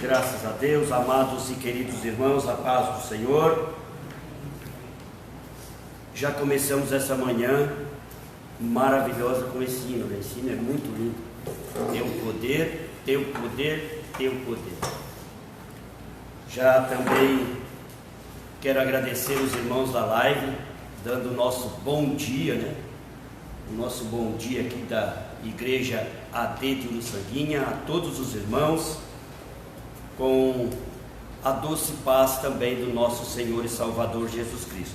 Graças a Deus, amados e queridos irmãos, a paz do Senhor. Já começamos essa manhã maravilhosa com esse hino. Esse hino é muito lindo. Teu poder, teu poder, teu poder. Já também quero agradecer os irmãos da live, dando o nosso bom dia, né? O nosso bom dia aqui da Igreja AD de Uruçanguinha, a todos os irmãos, com a doce paz também do nosso Senhor e Salvador Jesus Cristo.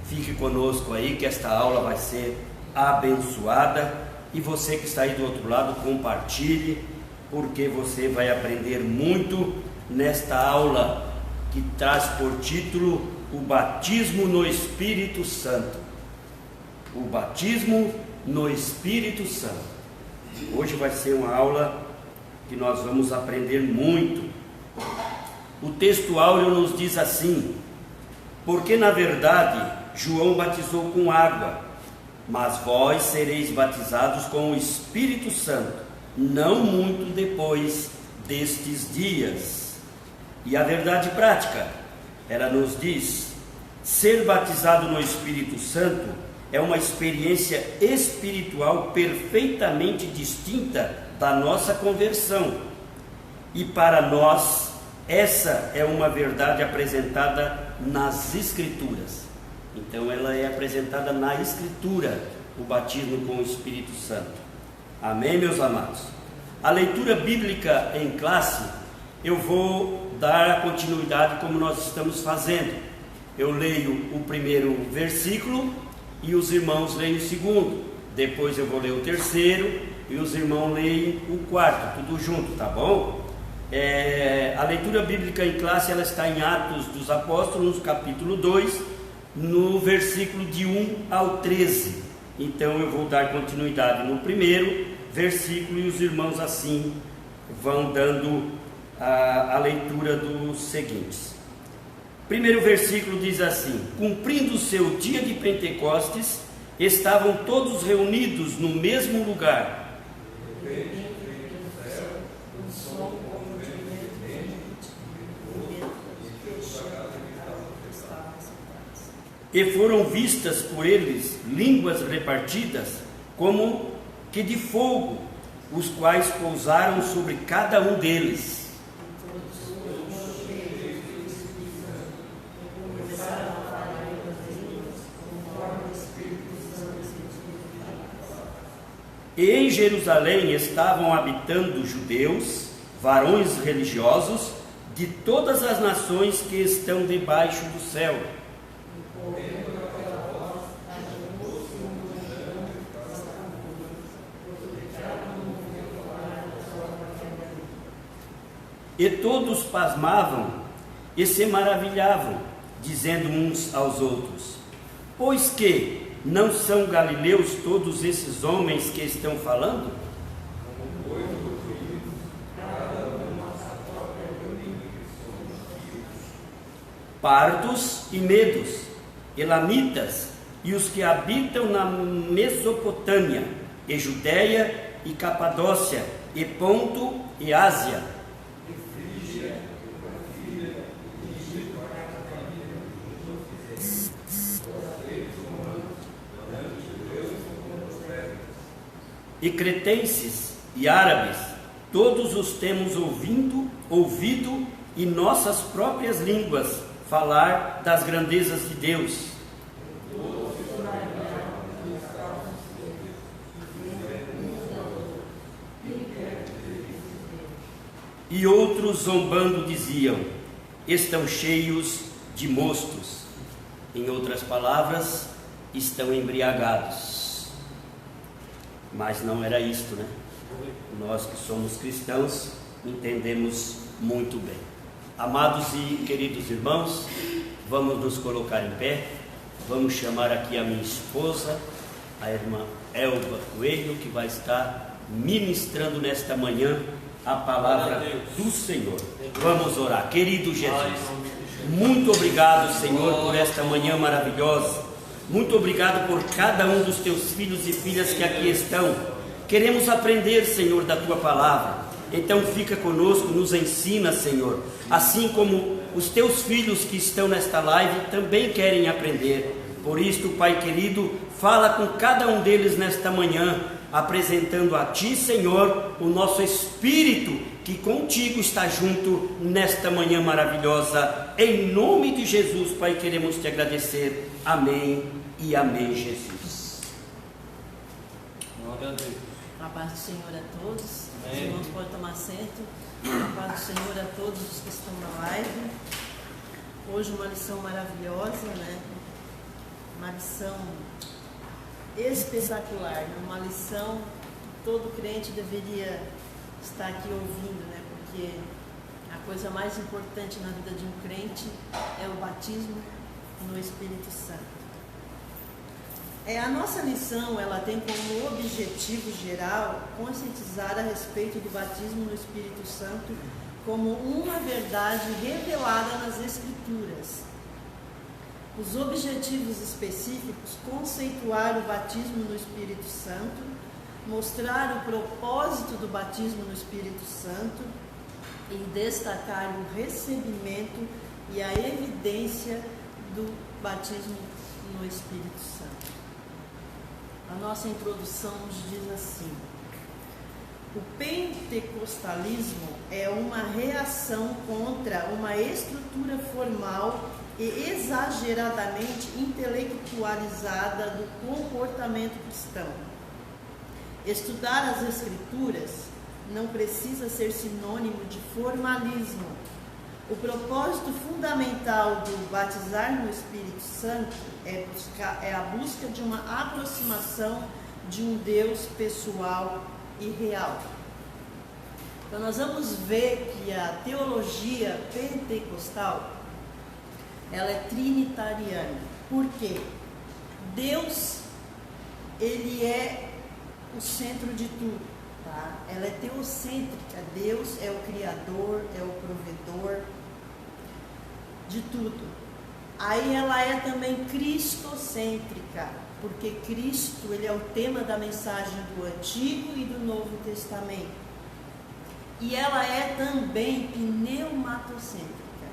Fique conosco aí, que esta aula vai ser abençoada, e você que está aí do outro lado, compartilhe, porque você vai aprender muito nesta aula que traz por título o batismo no Espírito Santo. O batismo no Espírito Santo. Hoje vai ser uma aula que nós vamos aprender muito. O texto áureo nos diz assim: porque na verdade João batizou com água, mas vós sereis batizados com o Espírito Santo, não muito depois destes dias. E a verdade prática, ela nos diz: ser batizado no Espírito Santo é uma experiência espiritual perfeitamente distinta da nossa conversão. E para nós, essa é uma verdade apresentada nas Escrituras. Então ela é apresentada na Escritura, o batismo com o Espírito Santo. Amém, meus amados? A leitura bíblica em classe, eu vou dar a continuidade como nós estamos fazendo. Eu leio o primeiro versículo e os irmãos leem o segundo. Depois eu vou ler o terceiro e os irmãos leem o quarto, tudo junto, tá bom? A leitura bíblica em classe, ela está em Atos dos Apóstolos, capítulo 2, no versículo de 1 ao 13. Então eu vou dar continuidade no primeiro versículo e os irmãos assim vão dando a leitura dos seguintes. Primeiro versículo diz assim: cumprindo o seu dia de Pentecostes, estavam todos reunidos no mesmo lugar. E foram vistas por eles línguas repartidas, como que de fogo, os quais pousaram sobre cada um deles. E em Jerusalém estavam habitando judeus, varões religiosos, de todas as nações que estão debaixo do céu. E todos pasmavam e se maravilhavam, dizendo uns aos outros: pois que não são galileus todos esses homens que estão falando? Partos e medos, elamitas e os que habitam na Mesopotâmia, e Judéia e Capadócia, e Ponto e Ásia, e cretenses e árabes, todos os temos ouvido em nossas próprias línguas falar das grandezas de Deus. E outros zombando diziam: estão cheios de mostos. Em outras palavras, estão embriagados. Mas não era isto, né? Nós que somos cristãos entendemos muito bem. Amados e queridos irmãos, vamos nos colocar em pé. Vamos chamar aqui a minha esposa, a irmã Elba Coelho, que vai estar ministrando nesta manhã a palavra do Senhor. Vamos orar. Querido Jesus, muito obrigado, Senhor, por esta manhã maravilhosa. Muito obrigado por cada um dos teus filhos e filhas que aqui estão. Queremos aprender, Senhor, da tua palavra. Então fica conosco, nos ensina, Senhor, assim como os teus filhos que estão nesta live também querem aprender. Por isso, Pai querido, fala com cada um deles nesta manhã, apresentando a Ti, Senhor, o nosso espírito que contigo está junto nesta manhã maravilhosa. Em nome de Jesus, Pai, queremos Te agradecer. Amém e amém, Jesus. Glória a Deus. A paz do Senhor a todos. Amém. Os irmãos podem tomar assento. A paz do Senhor a todos os que estão na live. Hoje uma lição maravilhosa, né? Uma lição espetacular, né? Uma lição que todo crente deveria estar aqui ouvindo, né? Porque a coisa mais importante na vida de um crente é o batismo no Espírito Santo. A nossa lição, ela tem como objetivo geral conscientizar a respeito do batismo no Espírito Santo como uma verdade revelada nas Escrituras. Os objetivos específicos: conceituar o batismo no Espírito Santo, mostrar o propósito do batismo no Espírito Santo e destacar o recebimento e a evidência do batismo no Espírito Santo. A nossa introdução nos diz assim: o pentecostalismo é uma reação contra uma estrutura formal e exageradamente intelectualizada do comportamento cristão. Estudar as Escrituras não precisa ser sinônimo de formalismo. O propósito fundamental do batizar no Espírito Santo é a busca de uma aproximação de um Deus pessoal e real. Então nós vamos ver que a teologia pentecostal, ela é trinitariana. Por quê? Deus, ele é o centro de tudo, tá? Ela é teocêntrica. Deus é o Criador, é o provedor de tudo. Aí ela é também cristocêntrica, porque Cristo, ele é o tema da mensagem do Antigo e do Novo Testamento. E ela é também pneumatocêntrica,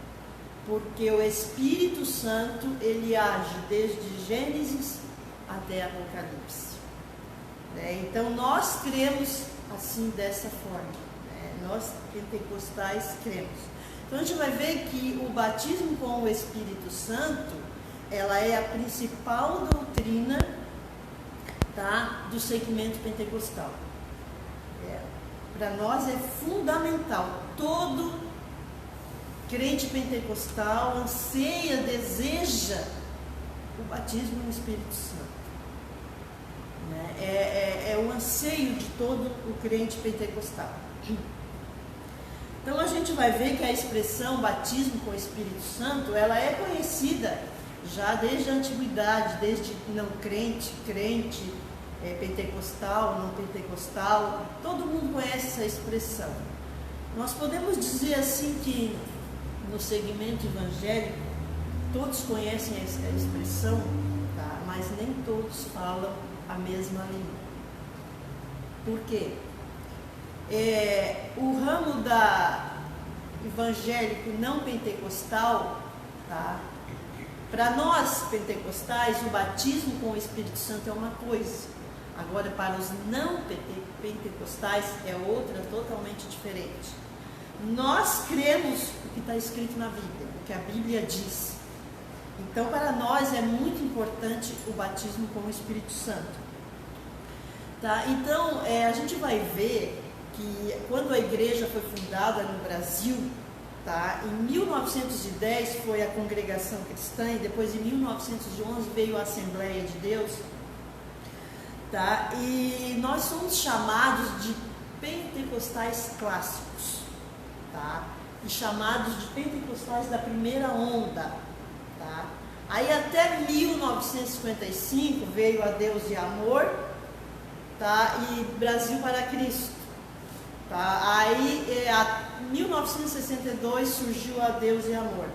porque o Espírito Santo, ele age desde Gênesis até Apocalipse, né? Então nós cremos assim, dessa forma, né? Nós pentecostais cremos. Então a gente vai ver que o batismo com o Espírito Santo, ela é a principal doutrina, tá, do segmento pentecostal. Para nós é fundamental. Todo crente pentecostal anseia, deseja o batismo no Espírito Santo, né? É o anseio de todo o crente pentecostal. Então a gente vai ver que a expressão batismo com o Espírito Santo, ela é conhecida já desde a antiguidade, desde não crente, crente, pentecostal, não pentecostal, todo mundo conhece essa expressão. Nós podemos dizer assim que no segmento evangélico todos conhecem essa expressão, tá? Mas nem todos falam a mesma língua. Por quê? O ramo da evangélico não pentecostal, tá? Para nós pentecostais, o batismo com o Espírito Santo é uma coisa. Agora, para os não pentecostais, é outra totalmente diferente. Nós cremos o que está escrito na Bíblia, o que a Bíblia diz. Então, para nós é muito importante o batismo com o Espírito Santo. Tá? Então, a gente vai ver que quando a igreja foi fundada no Brasil, tá? Em 1910 foi a Congregação Cristã e depois em 1911 veio a Assembleia de Deus, tá? E nós somos chamados de pentecostais clássicos, tá? E chamados de pentecostais da primeira onda, tá? Aí até 1955 veio a Deus e Amor, tá? E Brasil para Cristo. Tá? Aí, em 1962, surgiu a Deus e Amor.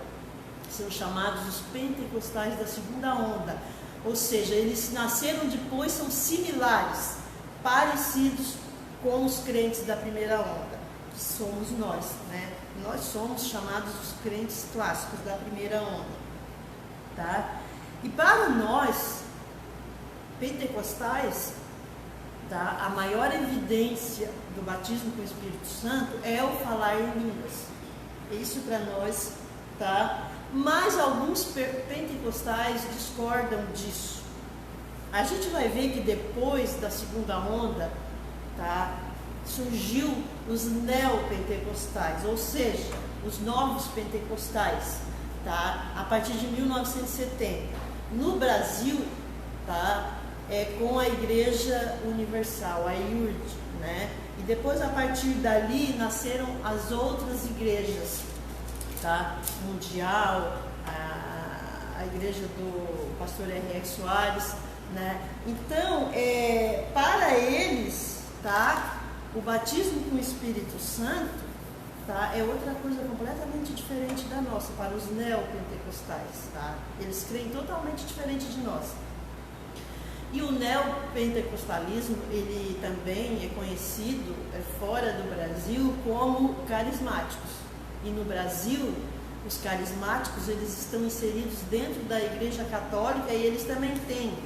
São chamados os pentecostais da segunda onda. Ou seja, eles nasceram depois, são similares, parecidos com os crentes da primeira onda. somos nós, né? Nós somos chamados os crentes clássicos da primeira onda, tá? E para nós, pentecostais, tá? A maior evidência do batismo com o Espírito Santo é o falar em línguas. Isso para nós, tá? Mas alguns pentecostais discordam disso. A gente vai ver que depois da segunda onda, tá? Surgiu os neopentecostais, ou seja, os novos pentecostais, tá? A partir de 1970. No Brasil, tá? Com a Igreja Universal, a IURD, né? E depois, a partir dali, nasceram as outras igrejas, tá? Mundial, a igreja do pastor R.R. Soares, né? Então, para eles, tá? O batismo com o Espírito Santo, tá? É outra coisa completamente diferente da nossa, para os neopentecostais, tá? Eles creem totalmente diferente de nós. E o neopentecostalismo, ele também é conhecido fora do Brasil como carismáticos. E no Brasil, os carismáticos, eles estão inseridos dentro da Igreja Católica e eles também têm,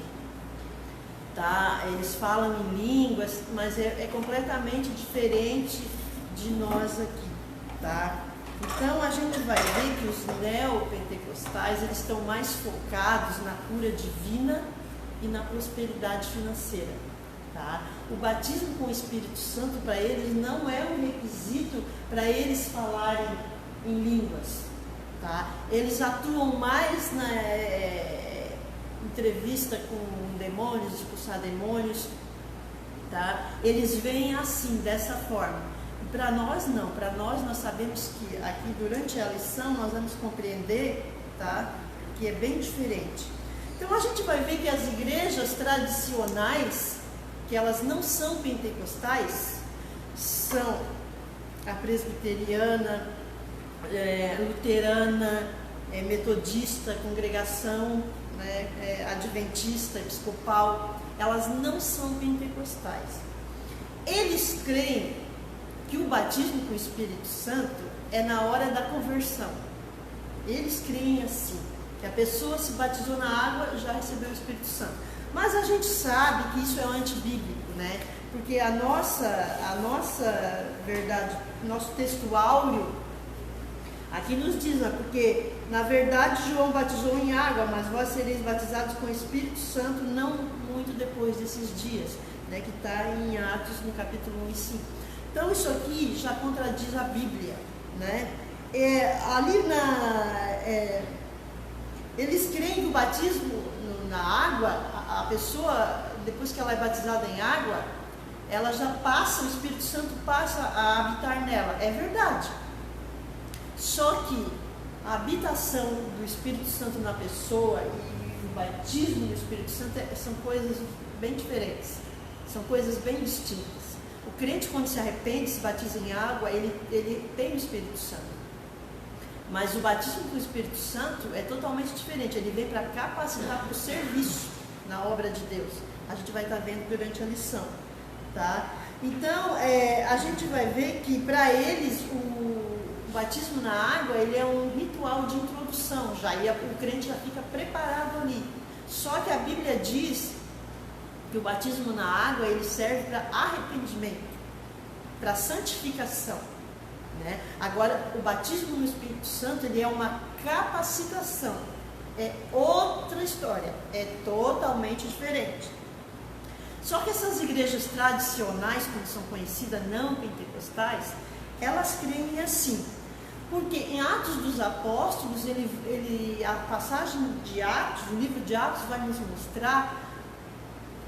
tá? Eles falam em línguas, mas é completamente diferente de nós aqui, tá? Então a gente vai ver que os neopentecostais, eles estão mais focados na cura divina e na prosperidade financeira, tá? O batismo com o Espírito Santo para eles não é um requisito para eles falarem em línguas, tá? Eles atuam mais na entrevista com demônios, expulsar demônios, tá? Eles veem assim, dessa forma. E para nós não, para nós sabemos que aqui durante a lição nós vamos compreender, tá? Que é bem diferente. Então a gente vai ver que as igrejas tradicionais, que elas não são pentecostais, são a presbiteriana, luterana, metodista, congregação, né, adventista, episcopal, elas não são pentecostais. Eles creem que o batismo com o Espírito Santo é na hora da conversão. Eles creem assim, que a pessoa se batizou na água, já recebeu o Espírito Santo. Mas a gente sabe que isso é antibíblico, né? Porque a nossa verdade, nosso texto áureo, aqui nos diz, né? Porque na verdade João batizou em água, mas vós sereis batizados com o Espírito Santo não muito depois desses dias, né? Que está em Atos no capítulo 1 e 5. Então isso aqui já contradiz a Bíblia, né? Eles creem que o batismo na água, a pessoa, depois que ela é batizada em água, ela já passa, o Espírito Santo passa a habitar nela. É verdade. Só que a habitação do Espírito Santo na pessoa e o batismo do Espírito Santo são coisas bem diferentes. São coisas bem distintas. O crente, quando se arrepende, se batiza em água, ele tem o Espírito Santo. Mas o batismo com o Espírito Santo é totalmente diferente. Ele vem para capacitar para o serviço na obra de Deus. A gente vai estar vendo durante a lição, tá? Então, a gente vai ver que para eles o batismo na água, ele é um ritual de introdução já, e o crente já fica preparado ali. Só que a Bíblia diz que o batismo na água, ele serve para arrependimento, para santificação, né? Agora, o batismo no Espírito Santo, ele é uma capacitação, é outra história, é totalmente diferente. Só que essas igrejas tradicionais, como são conhecidas, não pentecostais, elas creem assim, porque em Atos dos Apóstolos, a passagem de Atos, o livro de Atos vai nos mostrar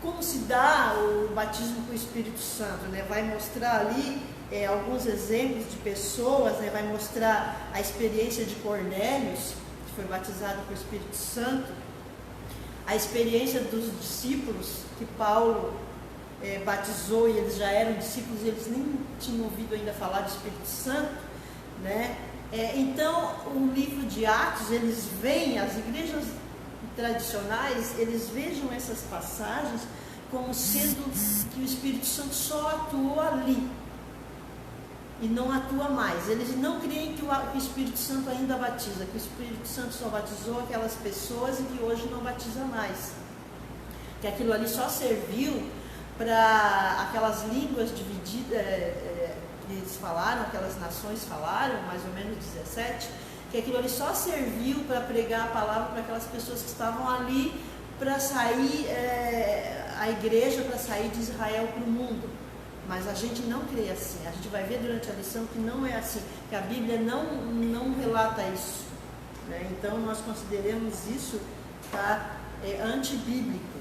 como se dá o batismo com o Espírito Santo, né? Vai mostrar ali alguns exemplos de pessoas, né? Vai mostrar a experiência de Cornélios, que foi batizado com o Espírito Santo, a experiência dos discípulos que Paulo batizou, e eles já eram discípulos, eles nem tinham ouvido ainda falar do Espírito Santo, né? Então, o livro de Atos, eles veem, as igrejas tradicionais, eles vejam essas passagens como sendo que o Espírito Santo só atuou ali. e não atua mais. Eles não creem que o Espírito Santo ainda batiza, que o Espírito Santo só batizou aquelas pessoas e que hoje não batiza mais. Que aquilo ali só serviu para aquelas línguas divididas, eles falaram, aquelas nações falaram, mais ou menos 17, que aquilo ali só serviu para pregar a palavra para aquelas pessoas que estavam ali para sair, a igreja para sair de Israel para o mundo. Mas a gente não crê assim. A gente vai ver durante a lição que não é assim, que a Bíblia não relata isso, né? Então nós consideramos isso, tá, antibíblico.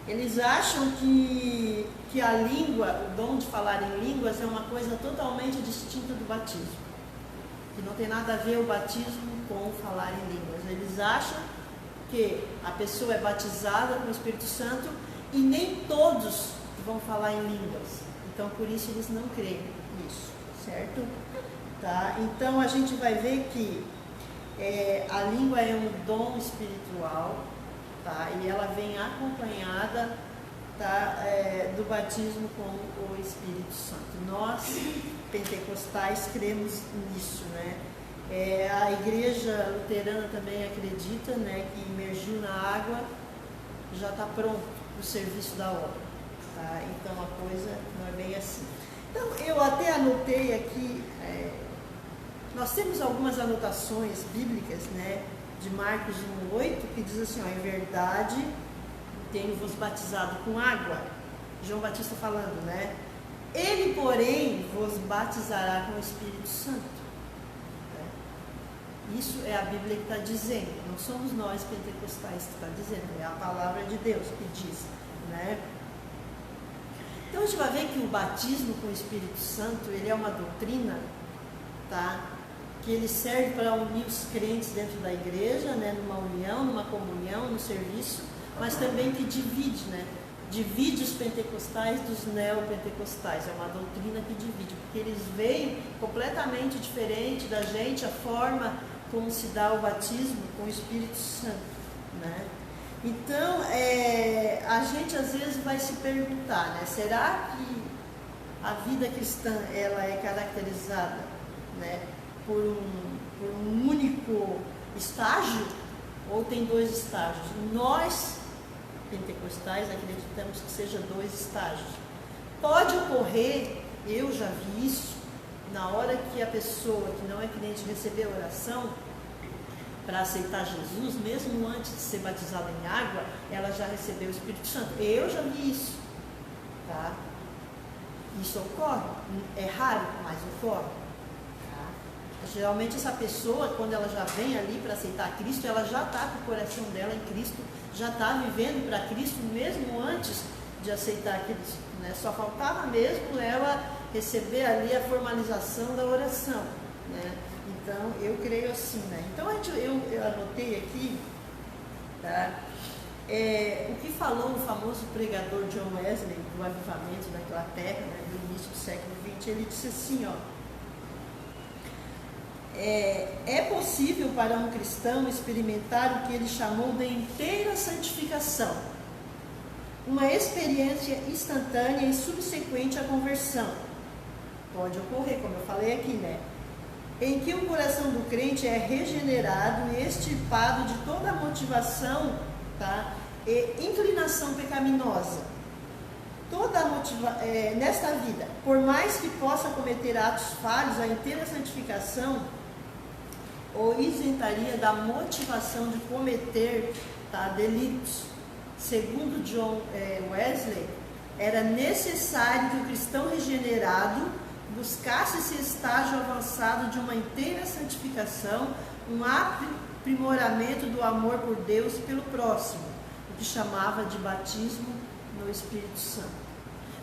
Eles acham que a língua, o dom de falar em línguas é uma coisa totalmente distinta do batismo, que não tem nada a ver o batismo com o falar em línguas. Eles acham que a pessoa é batizada com o Espírito Santo e nem todos vão falar em línguas. Então, por isso eles não creem nisso, certo? Tá? Então, a gente vai ver que a língua é um dom espiritual, tá? E ela vem acompanhada, tá, do batismo com o Espírito Santo. Nós, pentecostais, cremos nisso, né? A igreja luterana também acredita, né, que imergiu na água já está pronto para o serviço da obra. Tá? Então a coisa não é bem assim. Então eu até anotei aqui, nós temos algumas anotações bíblicas, né, de Marcos 1,8, que diz assim, ó, em verdade tenho-vos batizado com água, João Batista falando, né? Ele, porém, vos batizará com o Espírito Santo. Isso é a Bíblia que está dizendo, não somos nós pentecostais que está dizendo, é a palavra de Deus que diz, né? Então a gente vai ver que o batismo com o Espírito Santo, ele é uma doutrina, tá? Que ele serve para unir os crentes dentro da igreja, né? Numa união, numa comunhão, no serviço, mas também que divide, né? Divide os pentecostais dos neopentecostais. É uma doutrina que divide, porque eles veem completamente diferente da gente a forma como se dá o batismo com o Espírito Santo, né? Então, a gente às vezes vai se perguntar, né? Será que a vida cristã ela é caracterizada, né, por um único estágio ou tem dois estágios? Nós, pentecostais, acreditamos que seja dois estágios. Pode ocorrer, eu já vi isso, na hora que a pessoa que não é crente receber a oração para aceitar Jesus, mesmo antes de ser batizada em água, ela já recebeu o Espírito Santo. Eu já vi isso, tá? Isso ocorre, é raro, mas ocorre. Tá? Geralmente essa pessoa, quando ela já vem ali para aceitar Cristo, ela já está com o coração dela em Cristo, já está vivendo para Cristo mesmo antes de aceitar Cristo, né? Só faltava mesmo ela receber ali a formalização da oração, né? Então eu creio assim, né? Então eu anotei aqui, tá? O que falou o famoso pregador John Wesley do avivamento da Inglaterra, né, do início do século XX, ele disse assim, ó: é possível para um cristão experimentar o que ele chamou de inteira santificação, uma experiência instantânea e subsequente à conversão. Pode ocorrer, como eu falei aqui, né? Em que o coração do crente é regenerado e extirpado de toda a motivação, tá, e inclinação pecaminosa. Nesta vida, por mais que possa cometer atos falhos, a inteira santificação o isentaria da motivação de cometer, tá, delitos. Segundo John Wesley, era necessário que o cristão regenerado buscasse esse estágio avançado de uma inteira santificação, um aprimoramento do amor por Deus e pelo próximo, o que chamava de batismo no Espírito Santo.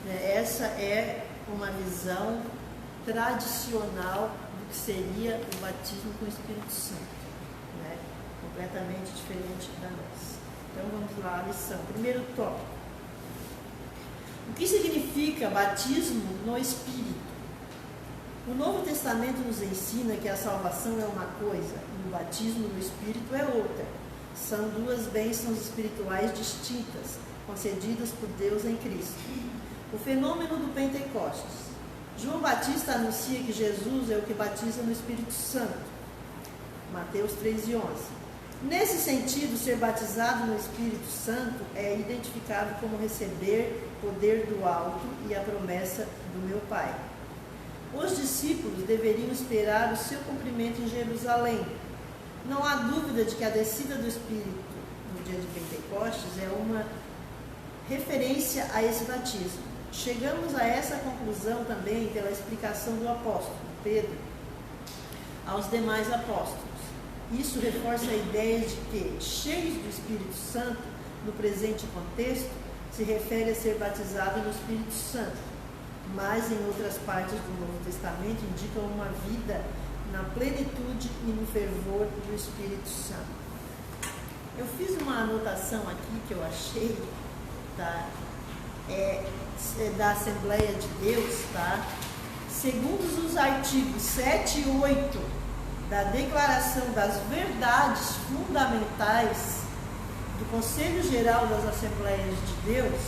Essa é uma visão tradicional do que seria o batismo com o Espírito Santo, né? Completamente diferente da nossa. Então vamos lá, a lição. Primeiro tópico: o que significa batismo no Espírito? O Novo Testamento nos ensina que a salvação é uma coisa e o batismo no Espírito é outra. São duas bênçãos espirituais distintas, concedidas por Deus em Cristo. O fenômeno do Pentecostes João Batista anuncia que Jesus é o que batiza no Espírito Santo. Mateus 3:11. Nesse sentido, ser batizado no Espírito Santo é identificado como receber poder do alto e a promessa do meu Pai. Os discípulos deveriam esperar o seu cumprimento em Jerusalém. Não há dúvida de que a descida do Espírito no dia de Pentecostes é uma referência a esse batismo. Chegamos a essa conclusão também pela explicação do apóstolo Pedro aos demais apóstolos. Isso reforça a ideia de que, cheios do Espírito Santo, no presente contexto, se refere a ser batizado no Espírito Santo, mas em outras partes do Novo Testamento indicam uma vida na plenitude e no fervor do Espírito Santo. Eu fiz uma anotação aqui que eu achei, tá? Da Assembleia de Deus, tá? Segundo os artigos 7 e 8 da Declaração das Verdades Fundamentais do Conselho Geral das Assembleias de Deus,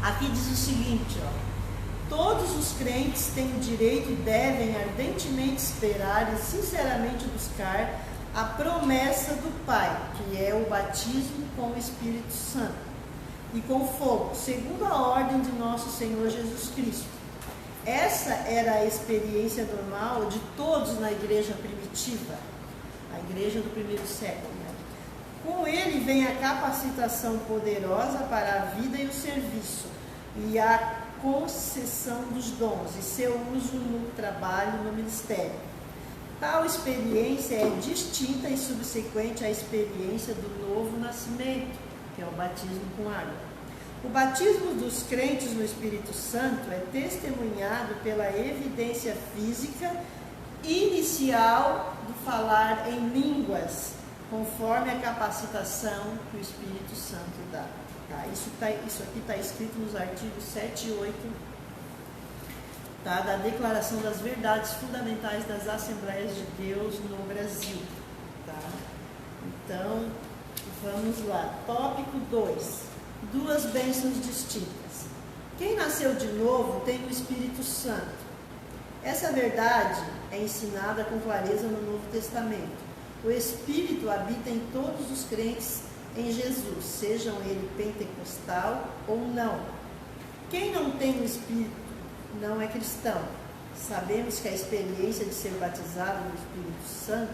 aqui diz o seguinte, todos os crentes têm o direito e devem ardentemente esperar e sinceramente buscar a promessa do Pai, que é o batismo com o Espírito Santo e com fogo, segundo a ordem de nosso Senhor Jesus Cristo. Essa era a experiência normal de todos na igreja primitiva, a igreja do primeiro século. Com ele vem a capacitação poderosa para a vida e o serviço, e a concessão dos dons e seu uso no trabalho, no ministério. Tal experiência é distinta e subsequente à experiência do novo nascimento, que é o batismo com água. O batismo dos crentes no Espírito Santo é testemunhado pela evidência física inicial do falar em línguas, conforme a capacitação que o Espírito Santo dá. Tá? Isso aqui está escrito nos artigos 7 e 8, tá? Da Declaração das Verdades Fundamentais das Assembleias de Deus no Brasil. Tá? Então, vamos lá. Tópico 2. Duas bênçãos distintas. Quem nasceu de novo tem o Espírito Santo. Essa verdade é ensinada com clareza no Novo Testamento. O Espírito habita em todos os crentes em Jesus, sejam ele pentecostal ou não. Quem não tem o Espírito não é cristão. Sabemos que a experiência de ser batizado no Espírito Santo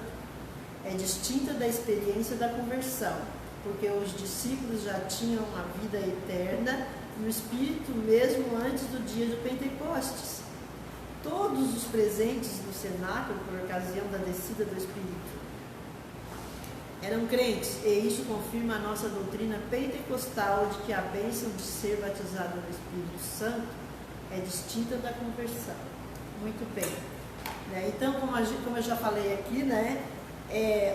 é distinta da experiência da conversão, porque os discípulos já tinham a vida eterna no Espírito mesmo antes do dia do Pentecostes. Todos os presentes no cenáculo, por ocasião da descida do Espírito, eram crentes, e isso confirma a nossa doutrina pentecostal de que a bênção de ser batizado no Espírito Santo é distinta da conversão. Muito bem. Então, como eu já falei aqui,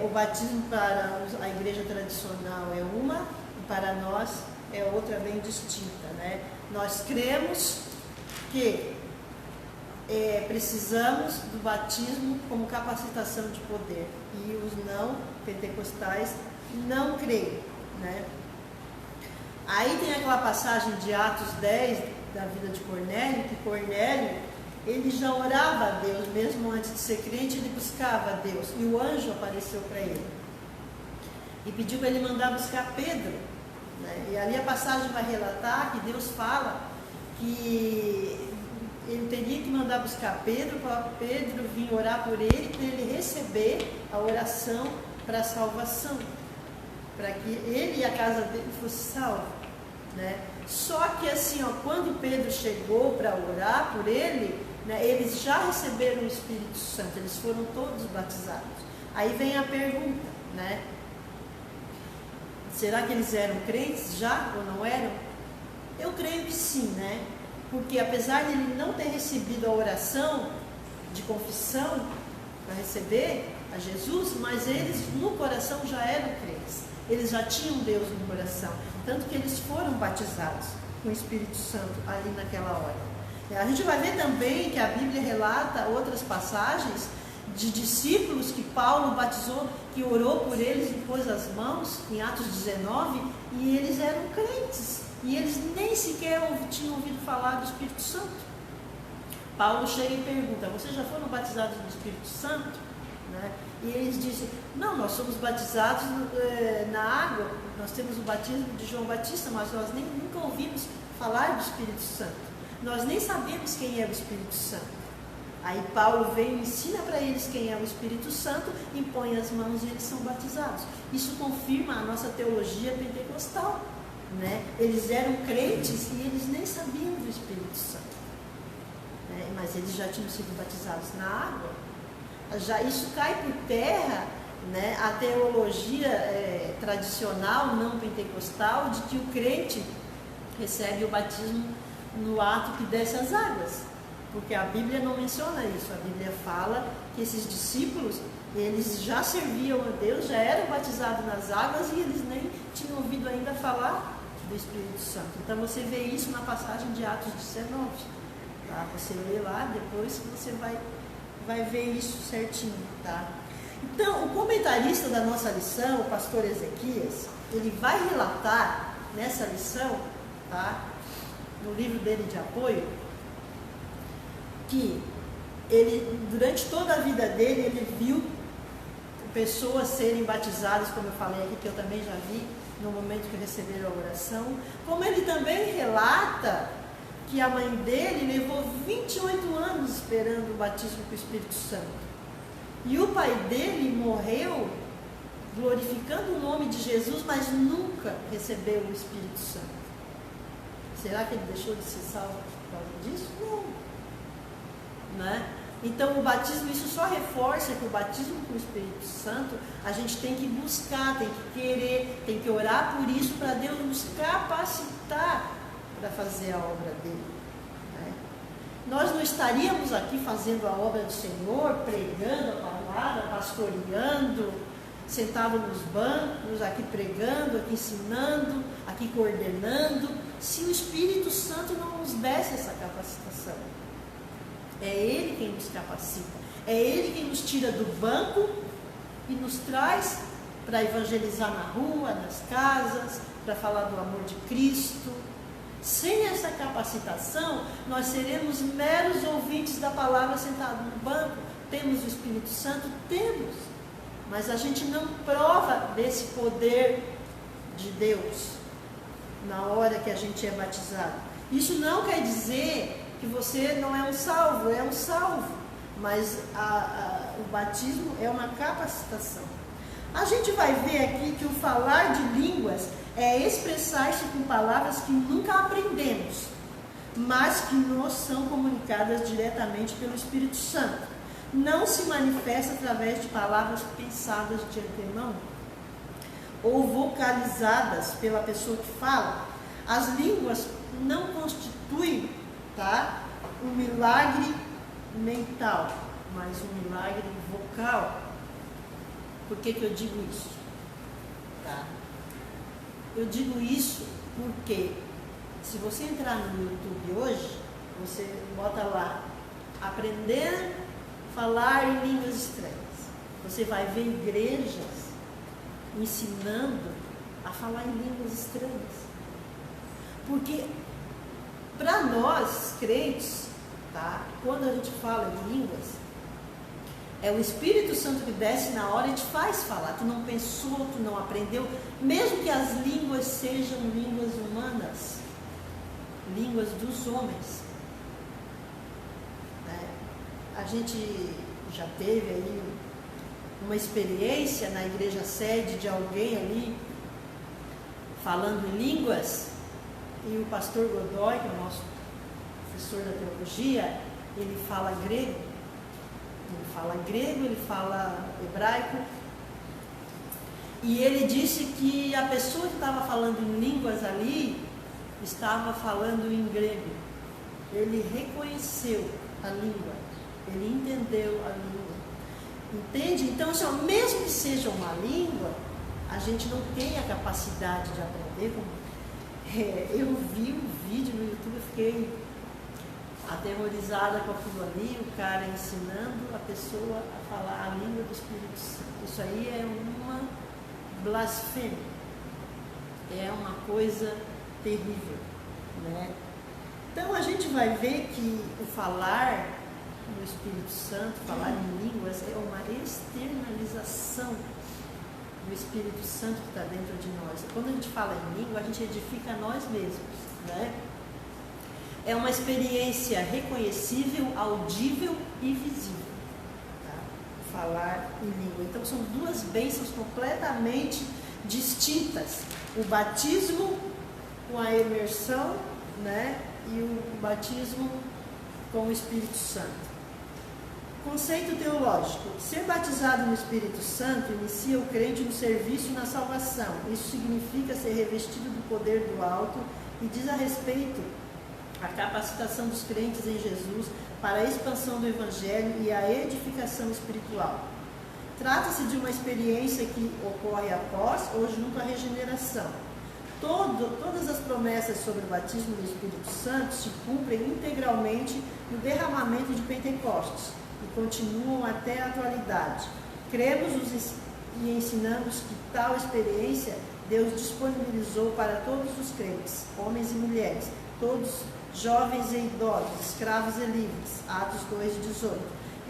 o batismo para a igreja tradicional é uma, e para nós é outra bem distinta. Nós cremos que precisamos do batismo como capacitação de poder, e os não pentecostais não creem. Aí tem aquela passagem de Atos 10 da vida de Cornélio, que Cornélio, ele já orava a Deus, mesmo antes de ser crente, ele buscava a Deus, e o anjo apareceu para ele e pediu para ele mandar buscar Pedro, e ali a passagem vai relatar que Deus fala que ele teria que mandar buscar Pedro, para Pedro vir orar por ele, para ele receber a oração para a salvação, para que ele e a casa dele fosse salvo. Só que assim, quando Pedro chegou para orar por ele, eles já receberam o Espírito Santo, eles foram todos batizados. Aí vem a pergunta, será que eles eram crentes já ou não eram? Eu creio que sim, porque apesar de ele não ter recebido a oração de confissão para receber a Jesus, mas eles no coração já eram crentes, eles já tinham Deus no coração, tanto que eles foram batizados com o Espírito Santo ali naquela hora. A gente vai ver também que a Bíblia relata outras passagens de discípulos que Paulo batizou, que orou por eles e pôs as mãos, em Atos 19, e eles eram crentes, e eles nem sequer tinham ouvido falar do Espírito Santo. Paulo chega e pergunta: vocês já foram batizados no Espírito Santo? Né? E eles dizem: não, nós somos batizados na água, nós temos o batismo de João Batista, mas nós nunca ouvimos falar do Espírito Santo, nós nem sabemos quem é o Espírito Santo. Aí Paulo vem e ensina para eles quem é o Espírito Santo, impõe as mãos e eles são batizados. Isso confirma a nossa teologia pentecostal, né? Eles eram crentes e eles nem sabiam do Espírito Santo, né? Mas eles já tinham sido batizados na água. Já isso cai por terra, né? A teologia tradicional, não pentecostal, de que o crente recebe o batismo no ato que desce as águas. Porque a Bíblia não menciona isso. A Bíblia fala que esses discípulos, eles já serviam a Deus, já eram batizados nas águas e eles nem tinham ouvido ainda falar do Espírito Santo. Então você vê isso na passagem de Atos 19. Tá? Você lê lá, depois que você vai ver isso certinho. Tá? Então, o comentarista da nossa lição, o pastor Ezequias, ele vai relatar nessa lição, tá? No livro dele de apoio, que ele, durante toda a vida dele, ele viu pessoas serem batizadas, como eu falei aqui, que eu também já vi no momento que receberam a oração, como ele também relata que a mãe dele levou 28 anos esperando o batismo com o Espírito Santo, e o pai dele morreu glorificando o nome de Jesus, mas nunca recebeu o Espírito Santo. Será que ele deixou de ser salvo por causa disso? Não. Né? Então o batismo, isso só reforça que o batismo com o Espírito Santo a gente tem que buscar, tem que querer, tem que orar por isso, para Deus nos capacitar para fazer a obra dele, né? Nós não estaríamos aqui fazendo a obra do Senhor, pregando a palavra, pastoreando, sentado nos bancos, aqui pregando, aqui ensinando, aqui coordenando, se o Espírito Santo não nos desse essa capacitação. É Ele quem nos capacita, é Ele quem nos tira do banco e nos traz para evangelizar na rua, nas casas, para falar do amor de Cristo. Sem essa capacitação, nós seremos meros ouvintes da palavra sentados no banco. Temos o Espírito Santo? Temos, mas a gente não prova desse poder de Deus na hora que a gente é batizado. Isso não quer dizer que você não é um salvo, é um salvo, mas o batismo é uma capacitação. A gente vai ver aqui que o falar de línguas é expressar-se com palavras que nunca aprendemos, mas que nos são comunicadas diretamente pelo Espírito Santo. Não se manifesta através de palavras pensadas de antemão ou vocalizadas pela pessoa que fala. As línguas não constituem, tá, um milagre mental, mas um milagre vocal. Por que eu digo isso? Tá? Eu digo isso porque se você entrar no YouTube hoje, você bota lá, aprender a falar em línguas estranhas. Você vai ver igrejas ensinando a falar em línguas estranhas. Porque para nós, crentes, tá, quando a gente fala em línguas, é o Espírito Santo que desce na hora e te faz falar. Tu não pensou, tu não aprendeu, mesmo que as línguas sejam línguas humanas, línguas dos homens. A gente já teve aí uma experiência na igreja sede de alguém ali falando em línguas, e o pastor Godoy, que é o nosso professor da teologia, ele fala grego, ele fala hebraico, e ele disse que a pessoa que estava falando em línguas ali estava falando em grego. Ele reconheceu a língua, ele entendeu a língua. Entende? Então, assim, mesmo que seja uma língua, a gente não tem a capacidade de aprender. Eu vi um vídeo no YouTube, eu fiquei aterrorizada com aquilo ali, o cara ensinando a pessoa a falar a língua do Espírito Santo. Isso aí é uma blasfêmia, é uma coisa terrível, né? Então a gente vai ver que o falar no Espírito Santo, falar em línguas, é uma externalização do Espírito Santo que está dentro de nós. Quando a gente fala em língua, a gente edifica a nós mesmos, né? É uma experiência reconhecível, audível e visível, tá? Falar em língua. Então são duas bênçãos completamente distintas. O batismo com a imersão, né? E o batismo com o Espírito Santo. Conceito teológico. Ser batizado no Espírito Santo inicia o crente no serviço e na salvação. Isso significa ser revestido do poder do alto e diz a respeito à capacitação dos crentes em Jesus para a expansão do Evangelho e a edificação espiritual. Trata-se de uma experiência que ocorre após ou junto à regeneração. Todas as promessas sobre o batismo do Espírito Santo se cumprem integralmente no derramamento de Pentecostes e continuam até a atualidade. Cremos e ensinamos que tal experiência Deus disponibilizou para todos os crentes, homens e mulheres, todos jovens e idosos, escravos e livres, Atos 2:18,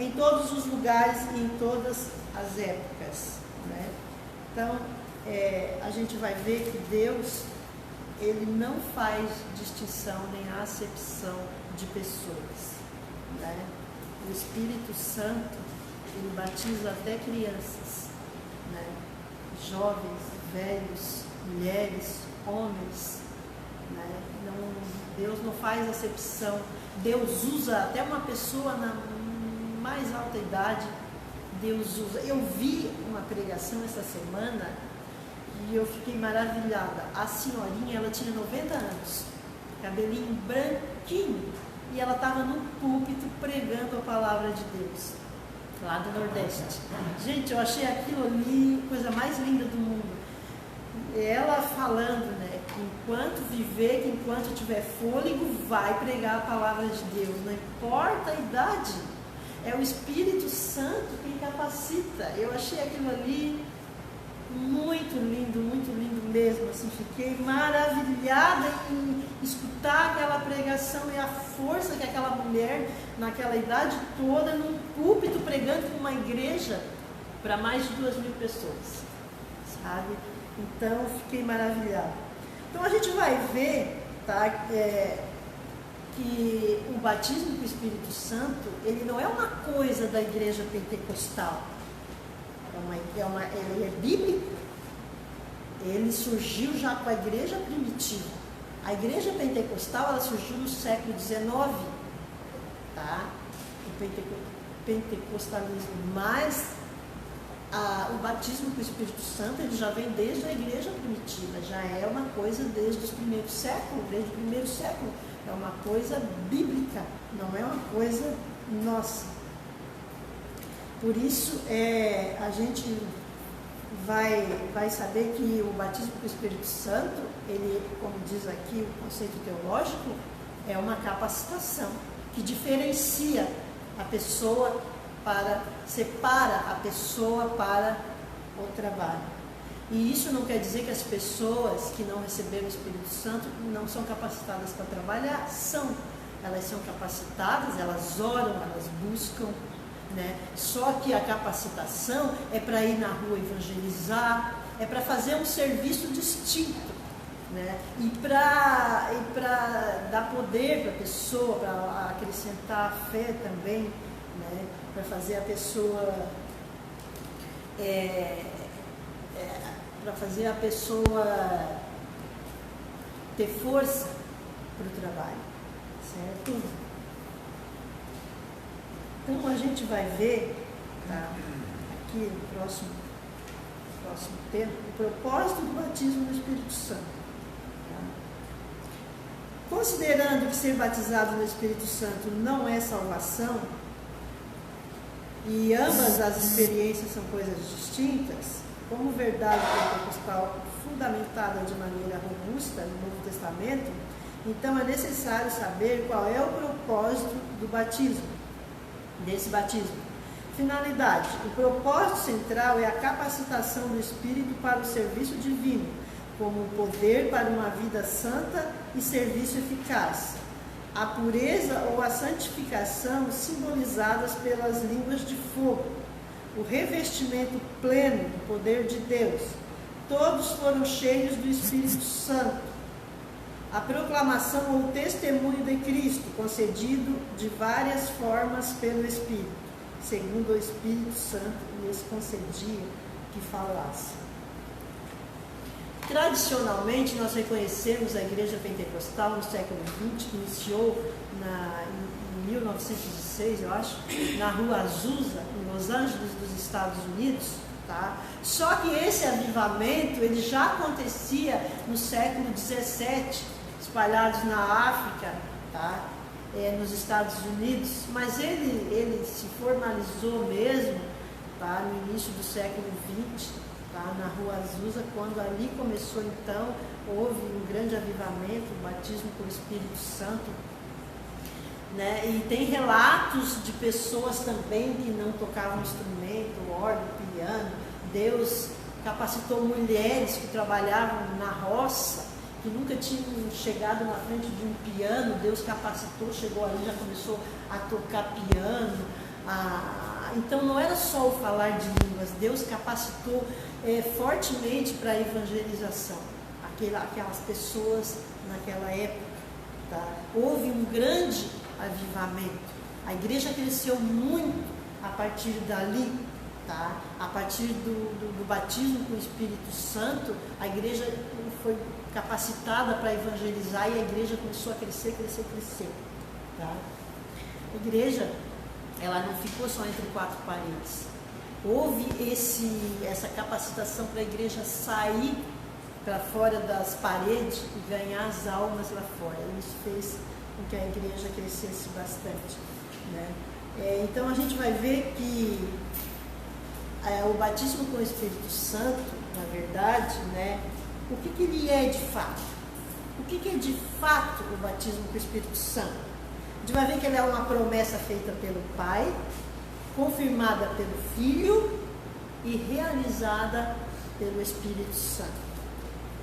em todos os lugares e em todas as épocas, né? Então, a gente vai ver que Deus, Ele não faz distinção nem acepção de pessoas, né? O Espírito Santo, Ele batiza até crianças, né? Jovens, velhos, mulheres, homens, né? Deus não faz acepção. Deus usa até uma pessoa na mais alta idade. Deus usa. Eu vi uma pregação essa semana e eu fiquei maravilhada. A senhorinha, ela tinha 90 anos, cabelinho branquinho, e ela estava no púlpito pregando a palavra de Deus, lá do Nordeste. Gente, eu achei aquilo ali coisa mais linda do mundo. Ela falando, né, que enquanto viver, que enquanto tiver fôlego, vai pregar a palavra de Deus, não importa a idade. É o Espírito Santo quem capacita. Eu achei aquilo ali muito lindo mesmo. Assim, fiquei maravilhada em escutar aquela pregação e a força que aquela mulher, naquela idade toda, num púlpito pregando para uma igreja para mais de 2.000 pessoas, sabe? Então, fiquei maravilhada. Então, a gente vai ver, tá, que o batismo com o Espírito Santo, ele não é uma coisa da igreja pentecostal. Ele é bíblico. Ele surgiu já com a igreja primitiva. A igreja pentecostal, ela surgiu no século XIX, tá? O pentecostalismo, mas o batismo com o Espírito Santo, ele já vem desde a igreja primitiva, já é uma coisa desde os primeiros séculos, desde o primeiro século, é uma coisa bíblica, não é uma coisa nossa. Por isso, a gente vai saber que o batismo com o Espírito Santo, ele, como diz aqui o conceito teológico, é uma capacitação que diferencia a pessoa separa a pessoa para o trabalho. E isso não quer dizer que as pessoas que não receberam o Espírito Santo não são capacitadas para trabalhar. Elas são capacitadas, elas oram, elas buscam, né? Só que a capacitação é para ir na rua evangelizar, é para fazer um serviço distinto, né? E para dar poder para a pessoa, para acrescentar a fé também, né? Para fazer a pessoa ter força para o trabalho, certo? Então a gente vai ver, tá, aqui no próximo tempo, o propósito do batismo no Espírito Santo. Tá? Considerando que ser batizado no Espírito Santo não é salvação, e ambas as experiências são coisas distintas, como verdade pentecostal fundamentada de maneira robusta no Novo Testamento, então é necessário saber qual é o propósito do batismo, desse batismo. Finalidade: o propósito central é a capacitação do Espírito para o serviço divino, como o poder para uma vida santa e serviço eficaz. a pureza ou a santificação simbolizadas pelas línguas de fogo, o revestimento pleno do poder de Deus. Todos foram cheios do Espírito Santo. A proclamação ou testemunho de Cristo, concedido de várias formas pelo Espírito, segundo o Espírito Santo lhes concedia que falasse. Tradicionalmente, nós reconhecemos a Igreja Pentecostal no século XX, que iniciou em 1906, eu acho, na Rua Azusa, em Los Angeles, dos Estados Unidos. Tá? Só que esse avivamento ele já acontecia no século XVII, espalhados na África, tá? Nos Estados Unidos, mas ele se formalizou mesmo, tá? No início do século XX, tá? Na Rua Azusa, quando ali começou, então, houve um grande avivamento, o batismo com o Espírito Santo, né? E tem relatos de pessoas também que não tocavam instrumento, órgão, piano. Deus capacitou mulheres que trabalhavam na roça, que nunca tinham chegado na frente de um piano. Deus capacitou, chegou ali, já começou a tocar piano. Então não era só o falar de línguas, Deus capacitou fortemente para a evangelização, aquelas pessoas naquela época. Tá? Houve um grande avivamento. A igreja cresceu muito a partir dali, tá? A partir do batismo com o Espírito Santo, a igreja foi capacitada para evangelizar e a igreja começou a crescer. Tá? A igreja, ela não ficou só entre quatro paredes. Houve essa capacitação para a igreja sair para fora das paredes e ganhar as almas lá fora. Isso fez com que a igreja crescesse bastante, né? Então a gente vai ver que o batismo com o Espírito Santo, na verdade, né, o que ele é de fato? O que é de fato o batismo com o Espírito Santo? A gente vai ver que ele é uma promessa feita pelo Pai, confirmada pelo Filho e realizada pelo Espírito Santo.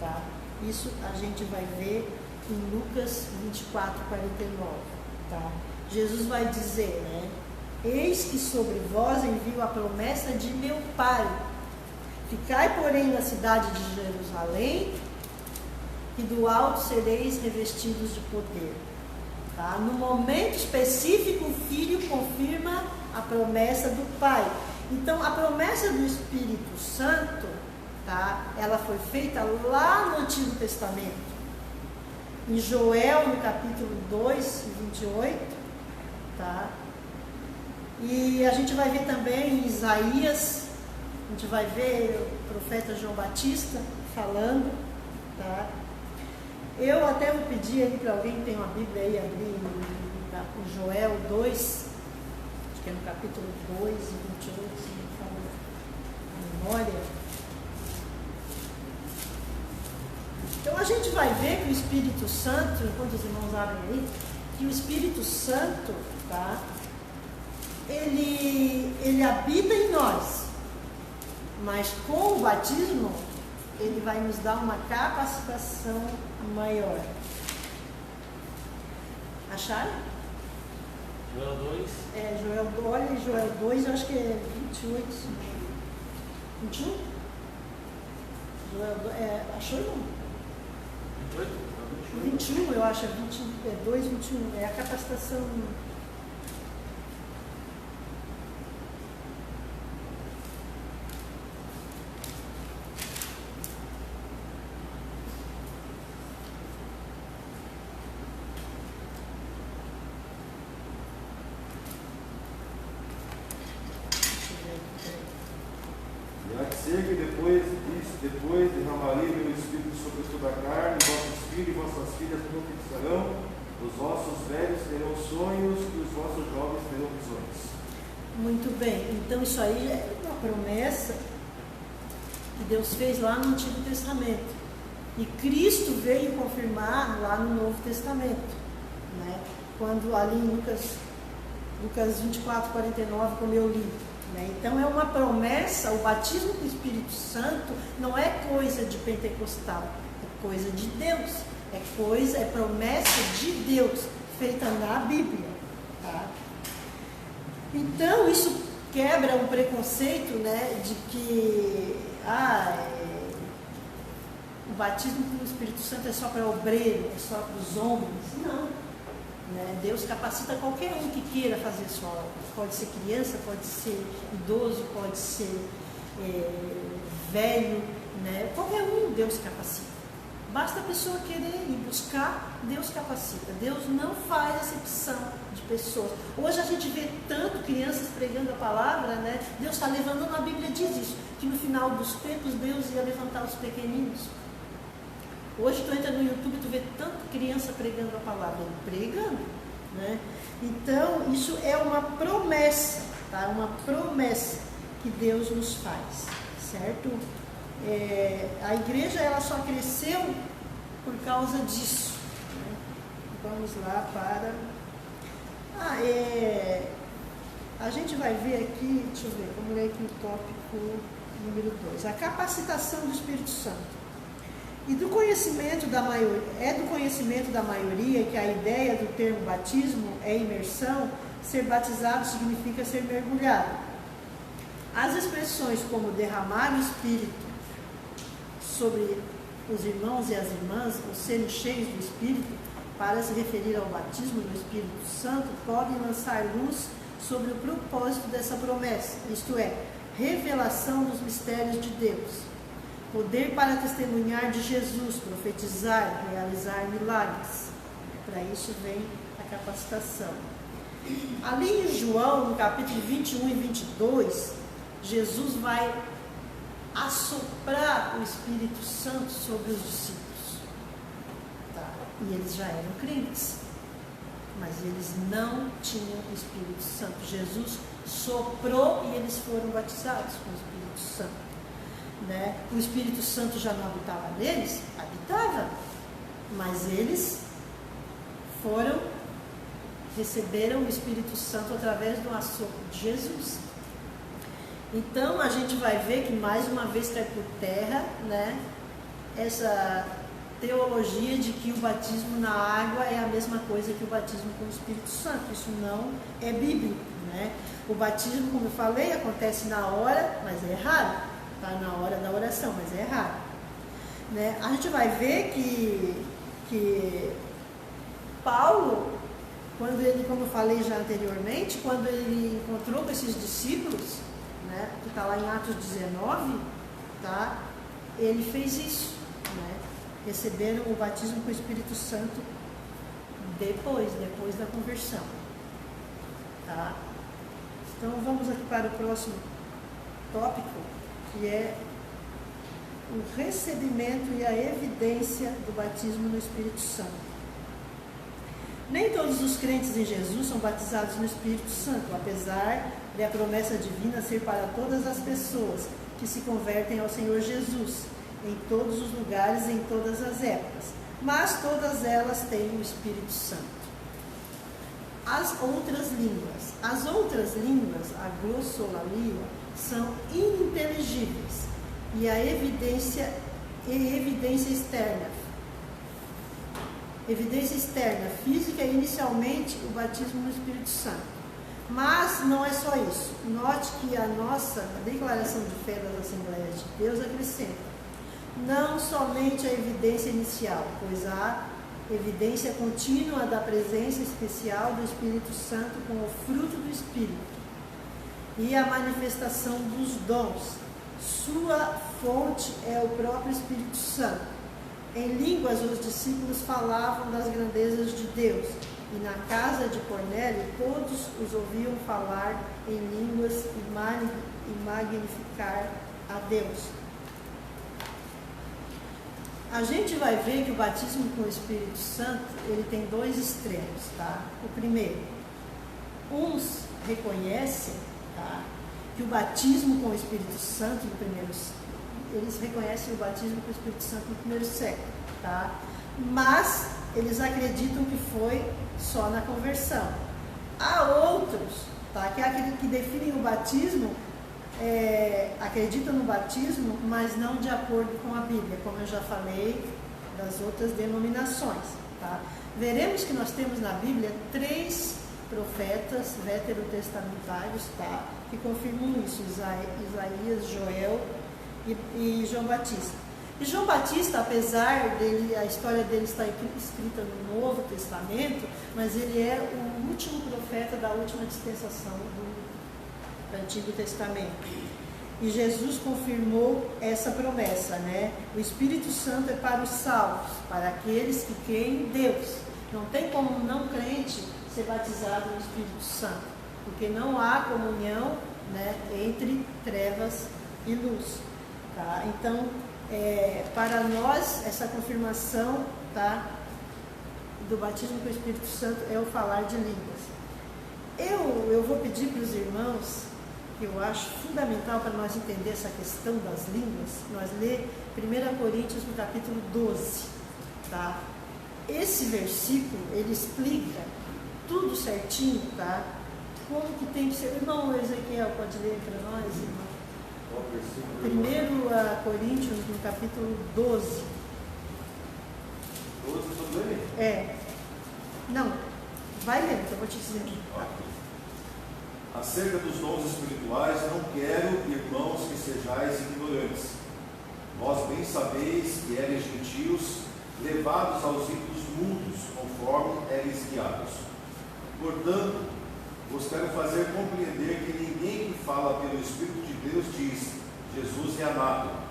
Tá? Isso a gente vai ver em Lucas 24, 49. Tá? Jesus vai dizer, né? Eis que sobre vós envio a promessa de meu Pai. Ficai, porém, na cidade de Jerusalém, e do alto sereis revestidos de poder. Tá? No momento específico, o Filho confirma a promessa do Pai. Então, a promessa do Espírito Santo, tá? Ela foi feita lá no Antigo Testamento. Em Joel, no capítulo 2, 28, tá? E a gente vai ver também em Isaías, a gente vai ver o profeta João Batista falando, tá? Eu até vou pedir aí para alguém que tem uma Bíblia aí, abrir em Joel 2, acho que é no capítulo 2 e 28, se não me falo a memória. Então a gente vai ver que o Espírito Santo, enquanto os irmãos abrem aí, que o Espírito Santo, tá? Ele habita em nós, mas com o batismo ele vai nos dar uma capacitação maior. Acharam? Joel 2. Olha, Joel 2, eu acho que é 28, 21? Joel 2, achou não? 21, eu acho, 2, 21, é a capacitação. E há de ser que depois derramarei meu Espírito sobre toda a carne, vossos filhos e vossas filhas profetizarão, os vossos velhos terão sonhos e os vossos jovens terão visões. Muito bem, então isso aí é uma promessa que Deus fez lá no Antigo Testamento. E Cristo veio confirmar lá no Novo Testamento, né? Quando ali em Lucas 24, 49, como eu li. Então é uma promessa. O batismo com o Espírito Santo não é coisa de pentecostal, é coisa de Deus, é promessa de Deus, feita na Bíblia. Tá? Então, isso quebra um preconceito, né, de que o batismo com o Espírito Santo é só para obreiro, é só para os homens. Não. Né? Deus capacita qualquer um que queira fazer sua obra. Pode ser criança, pode ser idoso, pode ser velho, né? Qualquer um Deus capacita. Basta a pessoa querer ir buscar, Deus capacita. Deus não faz acepção de pessoas. Hoje a gente vê tanto crianças pregando a palavra, né? Deus está levantando, a Bíblia diz isso, que no final dos tempos Deus ia levantar os pequeninos. Hoje tu entra no YouTube e tu vê tanta criança pregando a palavra, pregando, né? Então, isso é uma promessa, tá? Uma promessa que Deus nos faz, certo? A igreja, ela só cresceu por causa disso, né? Vamos lá para... a gente vai ver aqui, deixa eu ver, vamos ler aqui o tópico número 2, a capacitação do Espírito Santo. E do conhecimento da maioria que a ideia do termo batismo é imersão, ser batizado significa ser mergulhado. As expressões como derramar o Espírito sobre os irmãos e as irmãs, ou serem cheios do Espírito, para se referir ao batismo do Espírito Santo, podem lançar luz sobre o propósito dessa promessa, isto é, revelação dos mistérios de Deus. Poder para testemunhar de Jesus, profetizar, realizar milagres. Para isso vem a capacitação. Ali em João, no capítulo 21 e 22, Jesus vai assoprar o Espírito Santo sobre os discípulos. Tá? E eles já eram crentes, mas eles não tinham o Espírito Santo. Jesus soprou e eles foram batizados com o Espírito Santo. Né? O Espírito Santo já não habitava neles? Habitava, mas eles receberam o Espírito Santo através do assopro de Jesus. Então a gente vai ver que mais uma vez cai por terra, né, essa teologia de que o batismo na água é a mesma coisa que o batismo com o Espírito Santo. Isso não é bíblico, né? O batismo, como eu falei, acontece na hora, mas é raro. Está na hora da oração, mas é raro. Né? A gente vai ver que Paulo, quando ele, como eu falei já anteriormente, quando ele encontrou com esses discípulos, né, que está lá em Atos 19, tá, ele fez isso. Né? Receberam o batismo com o Espírito Santo depois da conversão. Tá? Então vamos aqui para o próximo tópico, que é o recebimento e a evidência do batismo no Espírito Santo. Nem todos os crentes em Jesus são batizados no Espírito Santo, apesar de a promessa divina ser para todas as pessoas que se convertem ao Senhor Jesus, em todos os lugares, em todas as épocas. Mas todas elas têm o Espírito Santo. As outras línguas, a glossolalia, são ininteligíveis e a evidência externa, física, inicialmente o batismo no Espírito Santo. Mas não é só isso. Note que a nossa declaração de fé das Assembleias de Deus acrescenta não somente a evidência inicial, pois há evidência contínua da presença especial do Espírito Santo com o fruto do Espírito e a manifestação dos dons. Sua fonte é o próprio Espírito Santo. Em línguas, os discípulos falavam das grandezas de Deus, e na casa de Cornélio todos os ouviam falar em línguas e magnificar a Deus. A gente vai ver que o batismo com o Espírito Santo, ele tem dois extremos, tá? O primeiro, uns reconhecem, tá, que o batismo com o Espírito Santo eles reconhecem o batismo com o Espírito Santo no primeiro século, tá? Mas eles acreditam que foi só na conversão. Há outros, tá, que definem o batismo, acreditam no batismo, mas não de acordo com a Bíblia, como eu já falei das outras denominações, Tá? Veremos que nós temos na Bíblia 3 profetas veterotestamentários, tá? Que confirmam isso, Isaías, Joel e João Batista. E João Batista, apesar dele, a história dele está escrita no Novo Testamento, mas ele é o último profeta da última dispensação do Antigo Testamento. E Jesus confirmou essa promessa, né? O Espírito Santo é para os salvos, para aqueles que creem em Deus. Não tem como um não crente ser batizado no Espírito Santo, porque não há comunhão, né, entre trevas e luz. Tá? Então, para nós, essa confirmação, tá, do batismo com o Espírito Santo é o falar de línguas. Eu vou pedir para os irmãos, que eu acho fundamental para nós entender essa questão das línguas, nós ler 1 Coríntios no capítulo 12. Tá? Esse versículo, ele explica tudo certinho, tá? Como que tem que ser. Irmão Ezequiel, pode ler para nós, irmão? 1 Coríntios, no capítulo 12. 12 sobre ele? É. Não, vai lendo, que eu vou te dizer. Acerca dos dons espirituais, não quero, irmãos, que sejais ignorantes. Vós bem sabeis que eres gentios, levados aos ídolos mundos, conforme eres guiados. Portanto, vos quero fazer compreender que ninguém que fala pelo Espírito de Deus diz, Jesus é anátema.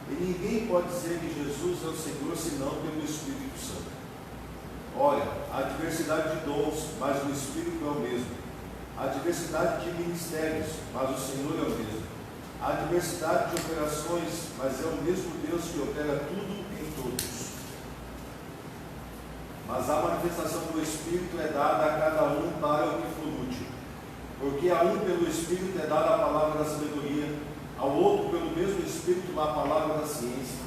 E ninguém pode dizer que Jesus é o Senhor, senão pelo Espírito Santo. Olha, há diversidade de dons, mas o Espírito é o mesmo. Há diversidade de ministérios, mas o Senhor é o mesmo. Há diversidade de operações, mas é o mesmo Deus que opera tudo em todos. Mas a manifestação do Espírito é dada a cada um para o que for útil. Porque a um pelo Espírito é dada a palavra da sabedoria, ao outro pelo mesmo Espírito a palavra da ciência,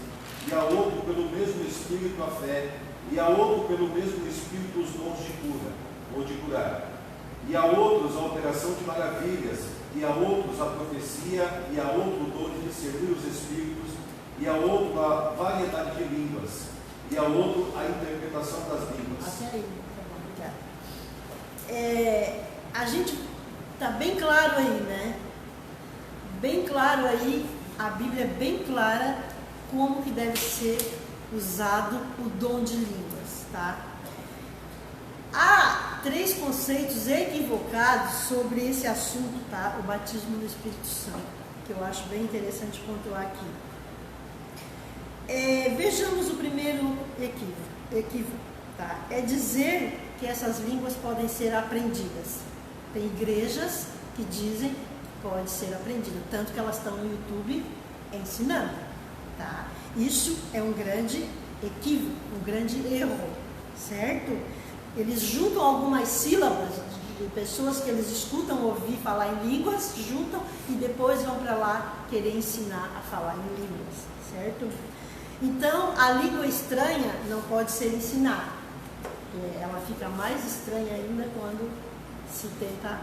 e ao outro pelo mesmo Espírito a fé, e a outro pelo mesmo Espírito os dons de cura, ou de curar, e a outros a operação de maravilhas, e a outros a profecia, e a outro o dom de discernir os Espíritos, e a outro a variedade de línguas, e a outro a interpretação das línguas. Até aí, tá bom, obrigada. A gente está bem claro aí, né? Bem claro aí, a Bíblia é bem clara como que deve ser usado o dom de línguas, tá? Há 3 conceitos equivocados sobre esse assunto, tá? O batismo no Espírito Santo, que eu acho bem interessante pontuar aqui. Vejamos o primeiro equívoco, tá? É dizer que essas línguas podem ser aprendidas. Tem igrejas que dizem que pode ser aprendida, tanto que elas estão no YouTube ensinando, tá? Isso é um grande equívoco, um grande erro, certo? Eles juntam algumas sílabas de pessoas que eles escutam ouvir falar em línguas, juntam e depois vão para lá querer ensinar a falar em línguas, certo? Então, a língua estranha não pode ser ensinada. Ela fica mais estranha ainda quando se tenta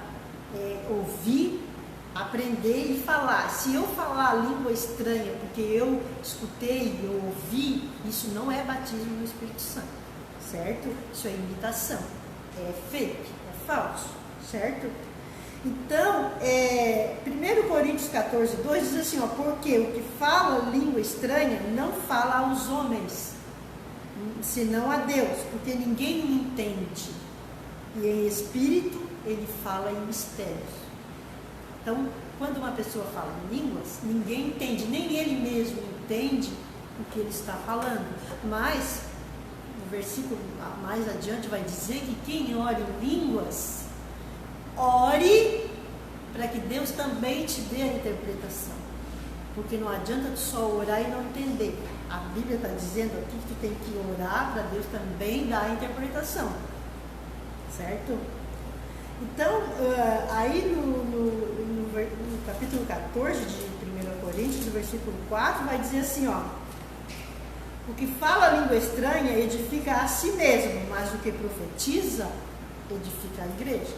ouvir, aprender e falar. Se eu falar a língua estranha porque eu escutei, eu ouvi, isso não é batismo no Espírito Santo, certo? Isso é imitação, é fake, é falso, certo? Então, 1 Coríntios 14, 2 diz assim, ó, porque o que fala língua estranha não fala aos homens, senão a Deus, porque ninguém o entende. E em espírito ele fala em mistérios. Então, quando uma pessoa fala em línguas, ninguém entende, nem ele mesmo entende o que ele está falando. Mas, no versículo mais adiante vai dizer que quem ora em línguas, ore para que Deus também te dê a interpretação. Porque não adianta tu só orar e não entender. A Bíblia está dizendo aqui que tu tem que orar para Deus também dar a interpretação. Certo? Então, aí no capítulo 14 de 1 Coríntios, no versículo 4, vai dizer assim, ó, o que fala a língua estranha edifica a si mesmo, mas o que profetiza edifica a igreja.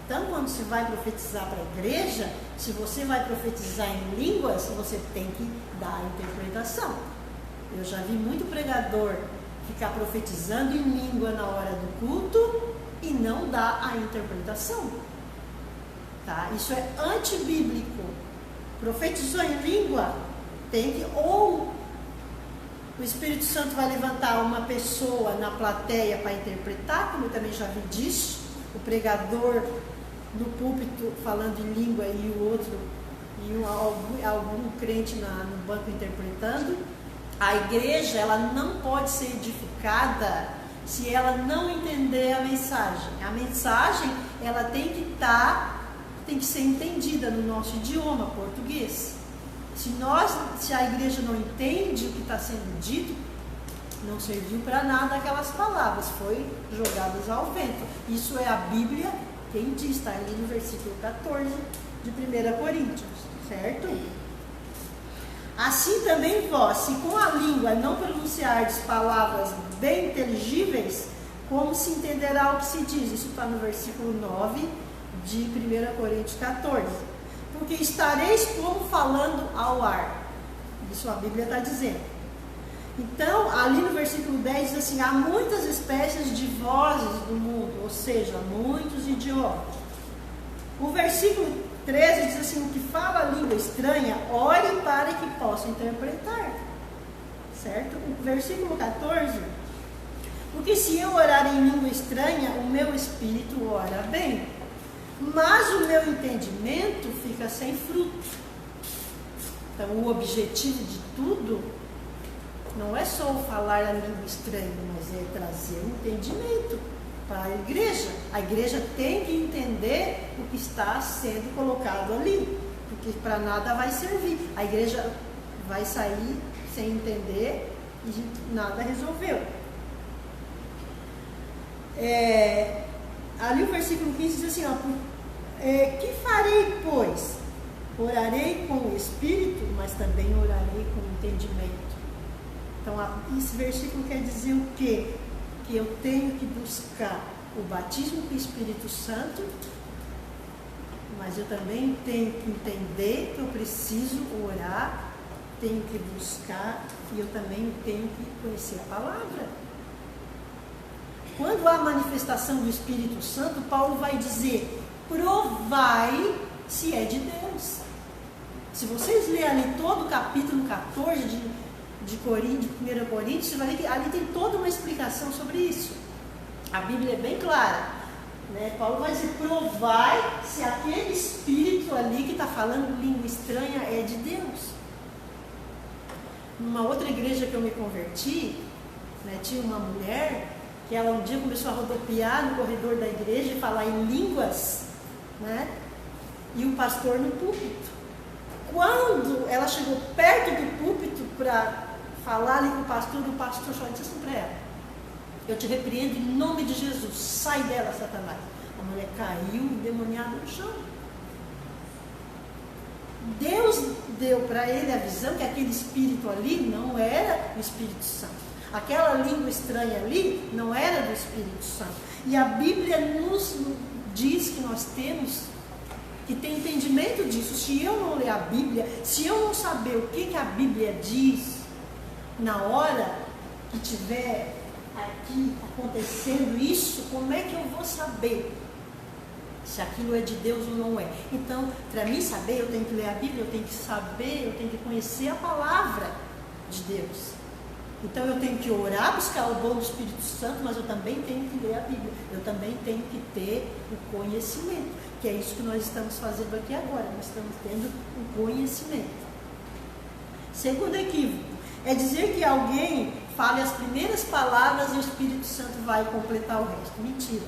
Então, quando se vai profetizar para a igreja, se você vai profetizar em línguas, você tem que dar a interpretação. Eu já vi muito pregador ficar profetizando em língua na hora do culto e não dá a interpretação. Tá? Isso é antibíblico. Profetizou em língua, tem que, ou o Espírito Santo vai levantar uma pessoa na plateia para interpretar, como eu também já vi disso, o pregador no púlpito falando em língua e o outro, e algum crente no banco interpretando. A igreja, ela não pode ser edificada se ela não entender a mensagem. A mensagem, ela tem que ser entendida no nosso idioma português. Se a igreja não entende o que está sendo dito, não serviu para nada aquelas palavras, foi jogadas ao vento. Isso é a Bíblia quem diz, está ali no versículo 14 de 1 Coríntios, certo? Assim também vós, se com a língua não pronunciardes palavras bem inteligíveis, como se entenderá o que se diz? Isso está no versículo 9 de 1 Coríntios 14. Porque estareis como falando ao ar. Isso a Bíblia está dizendo. Então, ali no versículo 10 diz assim: há muitas espécies de vozes do mundo, ou seja, muitos idiomas. O versículo 13 diz assim: o que fala a língua estranha, ore para que possa interpretar. Certo? O versículo 14: porque se eu orar em língua estranha, o meu espírito ora bem, mas o meu entendimento fica sem fruto. Então, o objetivo de tudo não é só falar a língua estranha, mas é trazer um entendimento para a igreja. A igreja tem que entender o que está sendo colocado ali, porque para nada vai servir. A igreja vai sair sem entender e nada resolveu. Ali o versículo 15 diz assim, que farei, pois? Orarei com o Espírito, mas também orarei com o entendimento. Então, esse versículo quer dizer o quê? Que eu tenho que buscar o batismo com o Espírito Santo, mas eu também tenho que entender que eu preciso orar, tenho que buscar e eu também tenho que conhecer a palavra. Quando há manifestação do Espírito Santo, Paulo vai dizer: provai se é de Deus. Se vocês lerem ali todo o capítulo 14 de 1 Coríntios, você vai ver que ali tem toda uma explicação sobre isso. A Bíblia é bem clara, né? Paulo vai dizer: provai se aquele Espírito ali que está falando língua estranha é de Deus. Numa outra igreja que eu me converti, né, tinha uma mulher que ela um dia começou a rodopiar no corredor da igreja e falar em línguas, né? E o pastor no púlpito. Quando ela chegou perto do púlpito para falar ali com o pastor só disse assim para ela: eu te repreendo em nome de Jesus, sai dela, Satanás. A mulher caiu endemoniada no chão. Deus deu para ele a visão que aquele espírito ali não era o Espírito Santo. Aquela língua estranha ali não era do Espírito Santo. E a Bíblia nos diz que nós temos que ter entendimento disso. Se eu não ler a Bíblia, se eu não saber o que a Bíblia diz, na hora que tiver aqui acontecendo isso, como é que eu vou saber se aquilo é de Deus ou não é? Então, para mim saber, eu tenho que ler a Bíblia, eu tenho que saber, eu tenho que conhecer a palavra de Deus. Então eu tenho que orar, buscar o dom do Espírito Santo, mas eu também tenho que ler a Bíblia. Eu também tenho que ter o conhecimento, que é isso que nós estamos fazendo aqui agora. Nós estamos tendo o conhecimento. Segundo equívoco, é dizer que alguém fale as primeiras palavras e o Espírito Santo vai completar o resto. Mentira.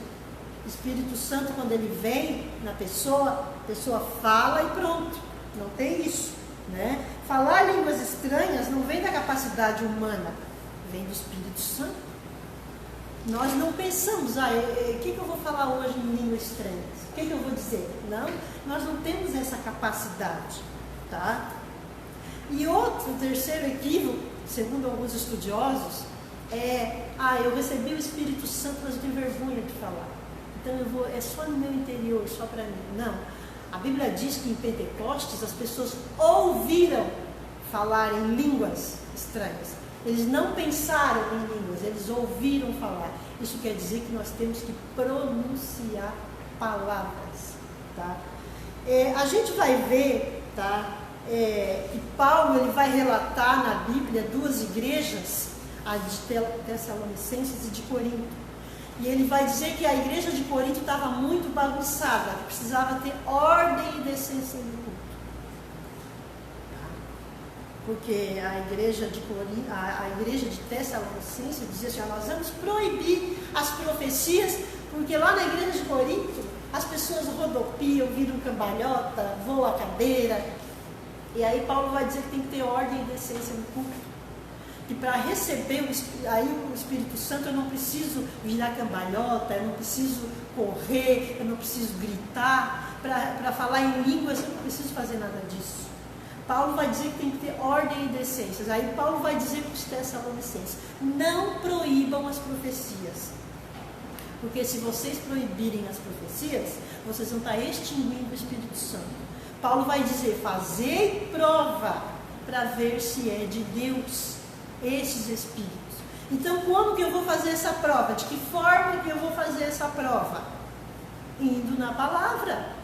O Espírito Santo, quando ele vem na pessoa, a pessoa fala e pronto. Não tem isso, né? Falar línguas estranhas não vem da capacidade humana, vem do Espírito Santo. Nós não pensamos, o que eu vou falar hoje em línguas estranhas? O que eu vou dizer? Não, nós não temos essa capacidade, tá? E o terceiro equívoco, segundo alguns estudiosos, eu recebi o Espírito Santo, mas eu tenho vergonha de falar. Então é só no meu interior, só para mim. Não. A Bíblia diz que em Pentecostes as pessoas ouviram falar em línguas estranhas. Eles não pensaram em línguas, eles ouviram falar. Isso quer dizer que nós temos que pronunciar palavras, tá? A gente vai ver, tá? Que Paulo ele vai relatar na Bíblia 2 igrejas, a de Tessalonicenses e de Corinto. E ele vai dizer que a igreja de Corinto estava muito bagunçada, precisava ter ordem e decência no culto. Porque a igreja de Corinto, a igreja de Tessalonicenses dizia assim: nós vamos proibir as profecias, porque lá na igreja de Corinto as pessoas rodopiam, viram cambalhota, voam a cadeira. E aí Paulo vai dizer que tem que ter ordem e decência no culto. E para receber o Espírito Santo eu não preciso virar cambalhota, eu não preciso correr, eu não preciso gritar, para falar em línguas eu não preciso fazer nada disso. Paulo vai dizer que tem que ter ordem e decências. Aí Paulo vai dizer para os Tessalonicenses: não proíbam as profecias, porque se vocês proibirem as profecias, vocês vão estar extinguindo o Espírito Santo. Paulo vai dizer: fazei prova para ver se é de Deus esses espíritos. Então, como que eu vou fazer essa prova? De que forma que eu vou fazer essa prova? Indo na palavra.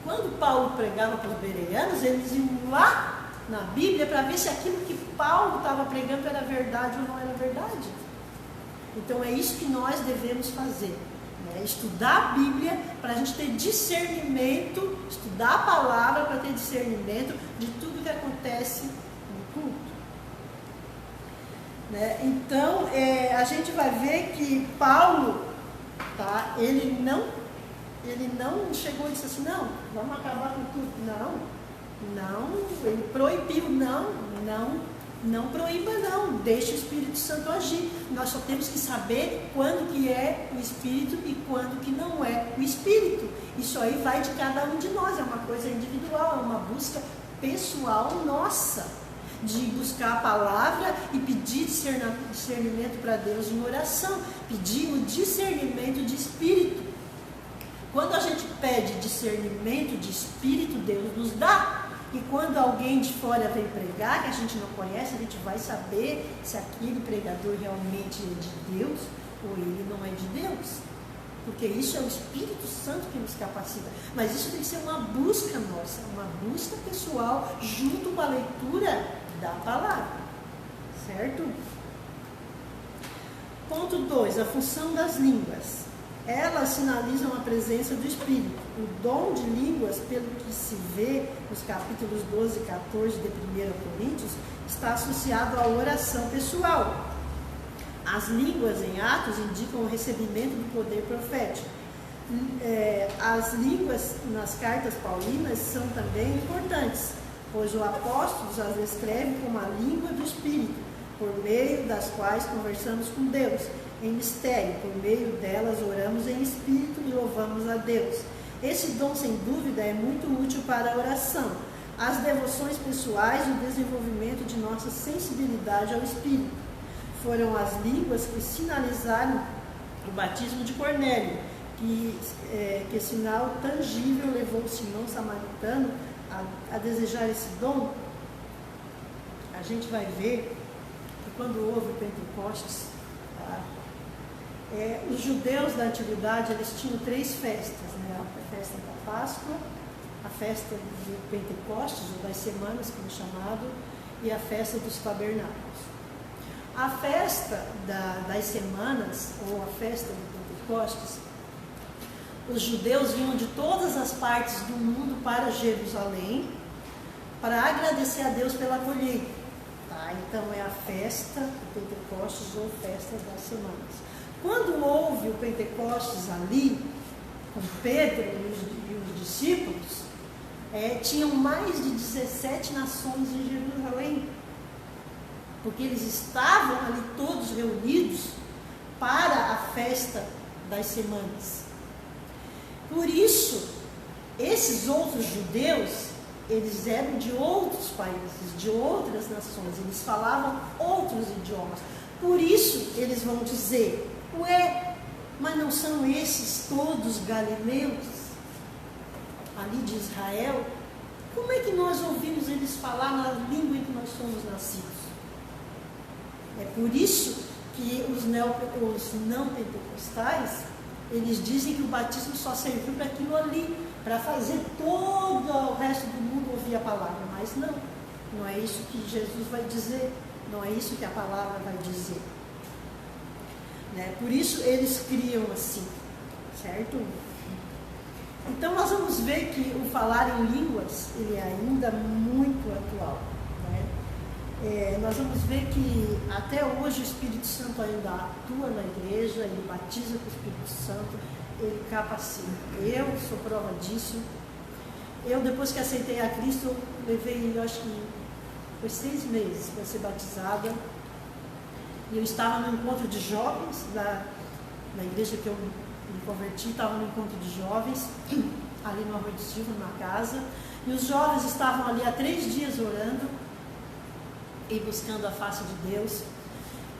Quando Paulo pregava para os bereanos, eles iam lá na Bíblia para ver se aquilo que Paulo estava pregando era verdade ou não era verdade. Então é isso que nós devemos fazer, né? Estudar a Bíblia para a gente ter discernimento, estudar a palavra para ter discernimento de tudo que acontece no culto. Né? Então, a gente vai ver que Paulo, tá, ele não chegou e disse assim: não, vamos acabar com tudo. Não, ele proibiu, não proíba não, deixe o Espírito Santo agir. Nós só temos que saber quando que é o Espírito e quando que não é o Espírito. Isso aí vai de cada um de nós, é uma coisa individual, é uma busca pessoal nossa, de buscar a palavra e pedir discernimento para Deus em oração, pedir o discernimento de espírito. Quando a gente pede discernimento de espírito, Deus nos dá. E quando alguém de fora vem pregar, que a gente não conhece, a gente vai saber se aquele pregador realmente é de Deus ou ele não é de Deus. Porque isso é o Espírito Santo que nos capacita. Mas isso tem que ser uma busca nossa, uma busca pessoal, junto com a leitura da palavra, certo? Ponto 2, a função das línguas. Elas sinalizam a presença do Espírito. O dom de línguas, pelo que se vê nos capítulos 12 e 14 de 1 Coríntios, está associado à oração pessoal. As línguas em Atos indicam o recebimento do poder profético. As línguas nas cartas paulinas são também importantes, pois o apóstolo as escreve como a língua do Espírito, por meio das quais conversamos com Deus, em mistério, por meio delas oramos em Espírito e louvamos a Deus. Esse dom, sem dúvida, é muito útil para a oração, as devoções pessoais e o desenvolvimento de nossa sensibilidade ao Espírito. Foram as línguas que sinalizaram o batismo de Cornélio, que sinal tangível levou o Simão Samaritano a desejar esse dom. A gente vai ver que quando houve o Pentecostes, tá? Os judeus da antiguidade, eles tinham 3 festas, né? A festa da Páscoa, a festa do Pentecostes, ou das semanas, como chamado, e a festa dos tabernáculos. A festa das semanas, ou a festa do Pentecostes, os judeus vinham de todas as partes do mundo para Jerusalém para agradecer a Deus pela colheita. Tá? Então é a festa do Pentecostes ou festa das semanas. Quando houve o Pentecostes ali, com Pedro e os discípulos, tinham mais de 17 nações em Jerusalém, porque eles estavam ali todos reunidos para a festa das semanas. Por isso, esses outros judeus, eles eram de outros países, de outras nações, eles falavam outros idiomas. Por isso, eles vão dizer: ué, mas não são esses todos galileus ali de Israel? Como é que nós ouvimos eles falar na língua em que nós somos nascidos? É por isso que os não pentecostais, eles dizem que o batismo só serviu para aquilo ali, para fazer todo o resto do mundo ouvir a palavra. Mas não é isso que Jesus vai dizer, não é isso que a palavra vai dizer. Né? Por isso eles criam assim, certo? Então nós vamos ver que o falar em línguas, ele é ainda muito atual. Né? Nós vamos ver que até hoje o Espírito Santo ainda atua na igreja, ele batiza com o Espírito Santo, ele capacita. Eu sou prova disso. Eu, depois que aceitei a Cristo, levei, eu acho que foi 6 meses para ser batizada. E eu estava no encontro de jovens, na igreja que eu me converti, estava no encontro de jovens, ali no Arroio do Silva, numa casa. E os jovens estavam ali há 3 dias orando e buscando a face de Deus.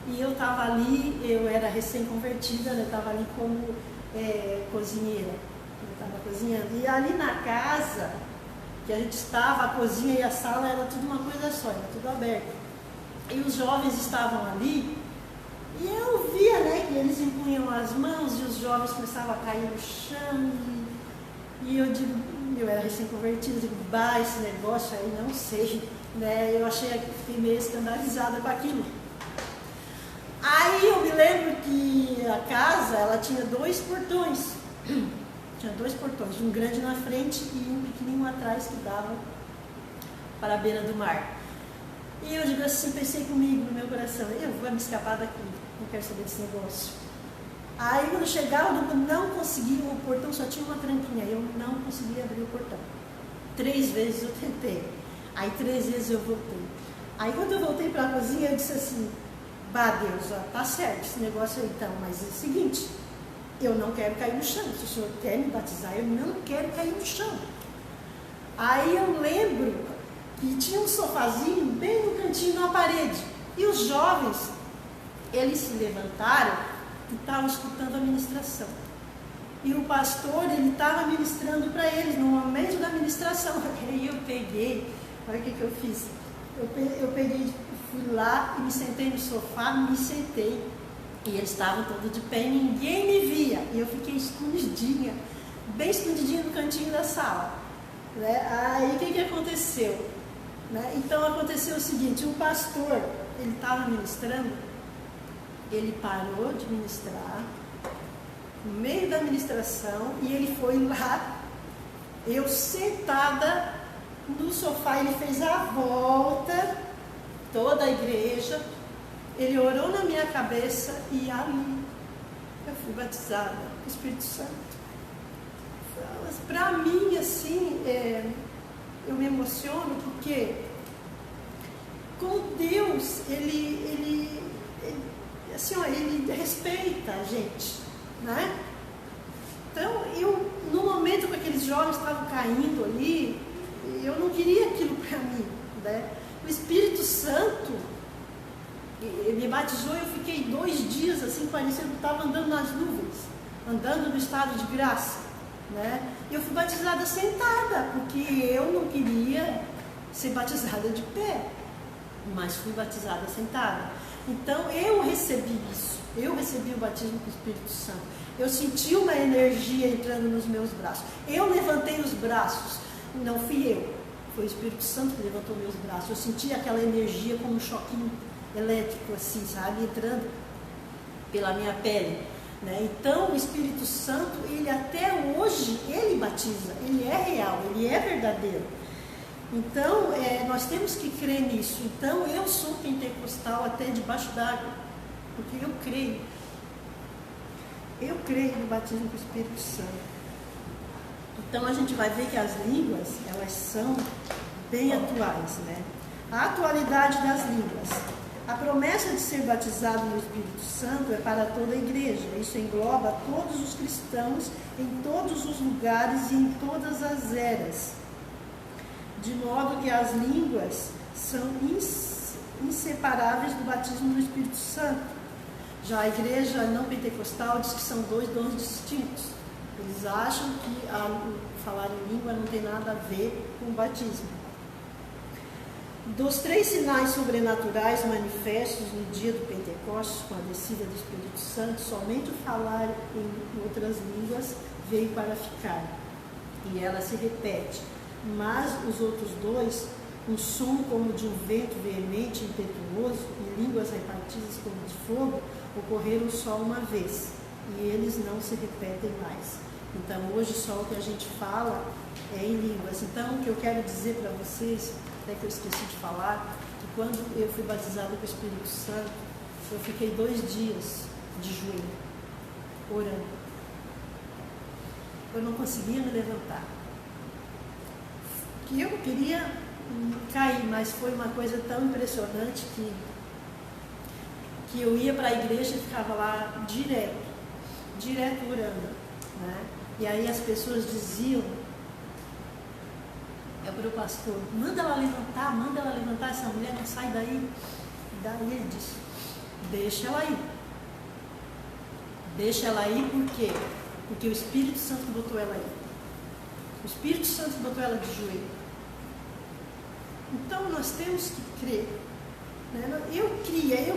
E eu estava ali, eu era recém-convertida, eu estava ali como cozinheira. Eu estava cozinhando. E ali na casa que a gente estava, a cozinha e a sala era tudo uma coisa só, era tudo aberto. E os jovens estavam ali, e eu via, né, que eles impunham as mãos e os jovens começavam a cair no chão. E eu digo, eu era recém-convertida, digo, esse negócio aí, não sei. Né? Eu fiquei meio escandalizada com aquilo. Aí eu me lembro que a casa, ela tinha 2 portões. Tinha 2 portões, um grande na frente e um pequenininho atrás que dava para a beira do mar. E eu digo assim, pensei comigo no meu coração, eu vou me escapar daqui, não quero saber desse negócio. Aí quando eu chegava, eu não conseguia, o portão só tinha uma tranquinha, eu não conseguia abrir o portão. 3 vezes eu tentei, aí 3 vezes eu voltei. Aí quando eu voltei para a cozinha, eu disse assim, Deus, tá certo esse negócio aí então, mas é o seguinte, eu não quero cair no chão, se o senhor quer me batizar, eu não quero cair no chão. Aí eu lembro que tinha um sofazinho bem no cantinho na parede. E os jovens, eles se levantaram e estavam escutando a ministração. E o pastor, ele estava ministrando para eles no momento da ministração. Aí eu peguei, olha o que eu fiz. Eu peguei, fui lá e me sentei no sofá, me sentei. E eles estavam todos de pé e ninguém me via. E eu fiquei escondidinha, bem escondidinha no cantinho da sala. Né? Aí o que aconteceu? Né? Então aconteceu o seguinte, o pastor, ele estava ministrando, ele parou de ministrar, no meio da ministração, e ele foi lá, eu sentada no sofá, ele fez a volta, toda a igreja, ele orou na minha cabeça e ali eu fui batizada com o Espírito Santo. Para mim, assim, eu me emociono porque como Deus, ele respeita a gente, né? Então, no momento que aqueles jovens estavam caindo ali, eu não queria aquilo para mim, né? O Espírito Santo me batizou e eu fiquei 2 dias assim, parecendo que eu estava andando nas nuvens, andando no estado de graça, né? E eu fui batizada sentada, porque eu não queria ser batizada de pé, mas fui batizada sentada. Então eu recebi isso, eu recebi o batismo com o Espírito Santo. Eu senti uma energia entrando nos meus braços. Eu levantei os braços, não fui eu, foi o Espírito Santo que levantou meus braços. Eu senti aquela energia como um choquinho elétrico, assim, sabe, entrando pela minha pele. Né? Então o Espírito Santo, ele até hoje, ele batiza, ele é real, ele é verdadeiro. Então nós temos que crer nisso. Então eu sou pentecostal até debaixo d'água, porque eu creio no batismo com o Espírito Santo. Então a gente vai ver que as línguas, elas são bem atuais, né? A atualidade das línguas. A promessa de ser batizado no Espírito Santo é para toda a igreja. Isso engloba todos os cristãos em todos os lugares e em todas as eras. De modo que as línguas são inseparáveis do batismo no Espírito Santo. Já a igreja não pentecostal diz que são 2 dons distintos. Eles acham que falar em língua não tem nada a ver com o batismo. Dos 3 sinais sobrenaturais manifestos no dia do Pentecostes, com a descida do Espírito Santo, somente o falar em outras línguas veio para ficar, e ela se repete. Mas os outros 2, um som como de um vento veemente e impetuoso, e línguas repartidas como de fogo, ocorreram só uma vez, e eles não se repetem mais. Então, hoje só o que a gente fala é em línguas. Então, o que eu quero dizer para vocês, até que eu esqueci de falar, que quando eu fui batizada com o Espírito Santo, eu fiquei 2 dias de joelho, orando. Eu não conseguia me levantar. Que eu queria cair, mas foi uma coisa tão impressionante que eu ia para a igreja e ficava lá direto orando, né? E aí as pessoas diziam para o pastor, manda ela levantar, essa mulher não sai daí. Daí ele disse, deixa ela ir, por quê? Porque o Espírito Santo botou ela aí. O Espírito Santo botou ela de joelho. Então nós temos que crer, né? Eu queria,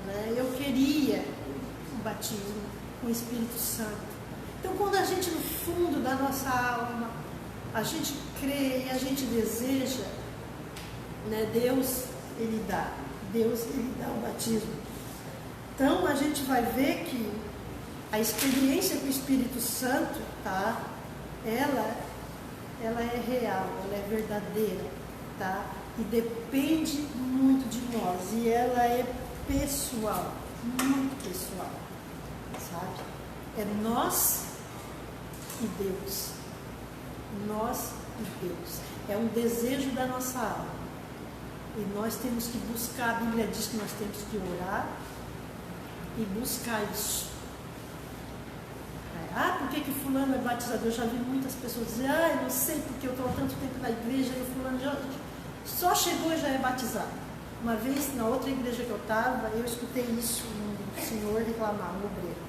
né? Eu queria o batismo com o Espírito Santo. Então, quando a gente, no fundo da nossa alma, a gente crê e a gente deseja, né, Deus, Ele dá o batismo. Então, a gente vai ver que a experiência com o Espírito Santo, tá? Ela é real, ela é verdadeira, tá? E depende muito de nós. E ela é pessoal, muito pessoal, sabe? É nós e Deus. Nós e Deus. É um desejo da nossa alma. E nós temos que buscar, a Bíblia diz que nós temos que orar e buscar isso. Por que fulano é batizado? Eu já vi muitas pessoas dizer, eu não sei porque eu estou há tanto tempo na igreja e o fulano só chegou e já é batizado. Uma vez, na outra igreja que eu estava, eu escutei isso, um senhor reclamar, um obreiro.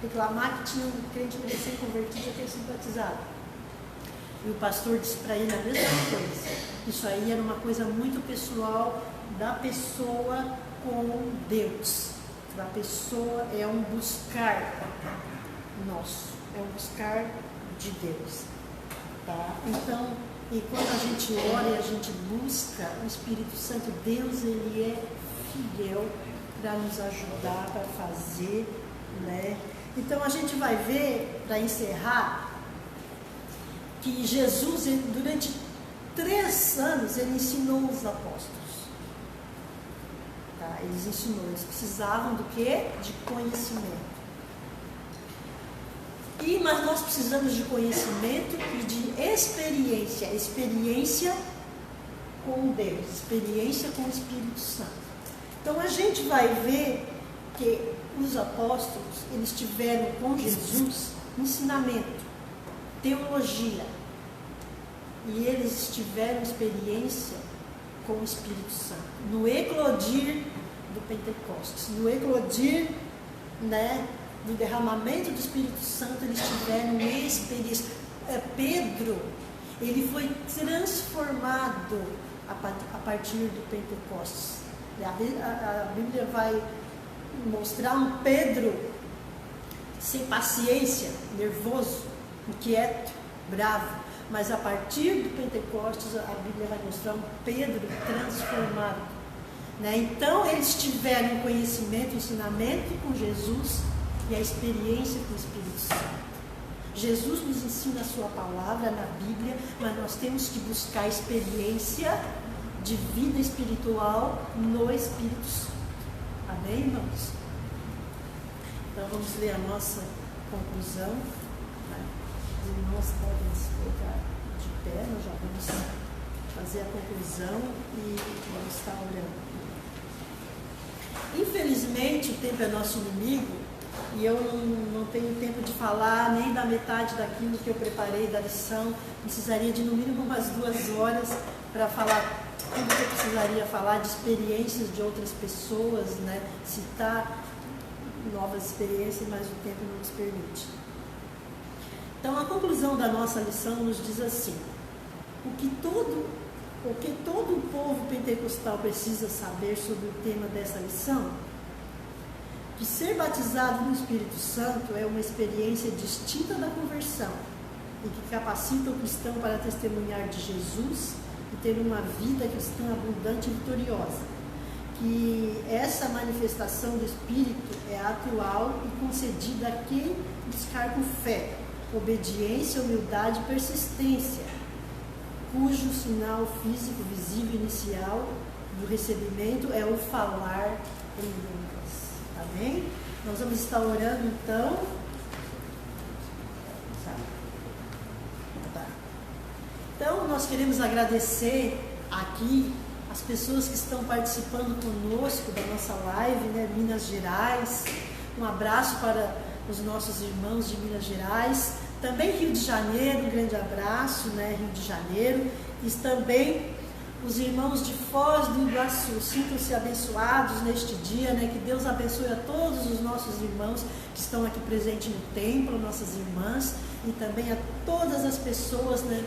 Reclamar que tinha um crente recém-convertido e ter sido batizado. E o pastor disse para ele a mesma coisa. Isso aí era uma coisa muito pessoal da pessoa com Deus. Da pessoa, é um buscar nosso, é um buscar de Deus. Tá? Então, e quando a gente ora e a gente busca o Espírito Santo, Deus, Ele é fiel para nos ajudar, para fazer, né? Então a gente vai ver, para encerrar, que Jesus, durante 3 anos, ele ensinou os apóstolos. Tá? Eles precisavam do quê? De conhecimento. Mas nós precisamos de conhecimento e de experiência com Deus, experiência com o Espírito Santo. Então a gente vai ver que os apóstolos, eles tiveram com Jesus ensinamento, teologia, e eles tiveram experiência com o Espírito Santo. No eclodir do Pentecostes, no eclodir, né, do derramamento do Espírito Santo, eles tiveram experiência. Pedro, ele foi transformado a partir do Pentecostes. A Bíblia vai mostrar um Pedro sem paciência, nervoso, inquieto, bravo. Mas a partir do Pentecostes, a Bíblia vai mostrar um Pedro transformado. Né? Então, eles tiveram conhecimento, ensinamento com Jesus e a experiência com o Espírito Santo. Jesus nos ensina a sua palavra na Bíblia, mas nós temos que buscar a experiência de vida espiritual no Espírito Santo. Amém, irmãos? Então vamos ler a nossa conclusão. Né? Os irmãos podem se colocar de pé, nós já vamos fazer a conclusão e vamos estar orando. Infelizmente, o tempo é nosso inimigo. E eu não tenho tempo de falar nem da metade daquilo que eu preparei da lição. Precisaria de no mínimo umas 2 horas para falar tudo que eu precisaria falar, de experiências de outras pessoas, né? Citar novas experiências, mas o tempo não nos permite. Então, a conclusão da nossa lição nos diz assim: o que todo povo pentecostal precisa saber sobre o tema dessa lição? Que ser batizado no Espírito Santo é uma experiência distinta da conversão e que capacita o cristão para testemunhar de Jesus e ter uma vida cristã abundante e vitoriosa. Que essa manifestação do Espírito é atual e concedida a quem buscar com fé, obediência, humildade e persistência, cujo sinal físico visível inicial do recebimento é o falar em línguas. Amém? Nós vamos estar orando então. Então, nós queremos agradecer aqui as pessoas que estão participando conosco da nossa live, né? Minas Gerais. Um abraço para os nossos irmãos de Minas Gerais. Também Rio de Janeiro, um grande abraço, né? Rio de Janeiro. E também os irmãos de Foz do Iguaçu. Sintam-se abençoados neste dia, né? Que Deus abençoe a todos os nossos irmãos que estão aqui presentes no templo, nossas irmãs, e também a todas as pessoas, né,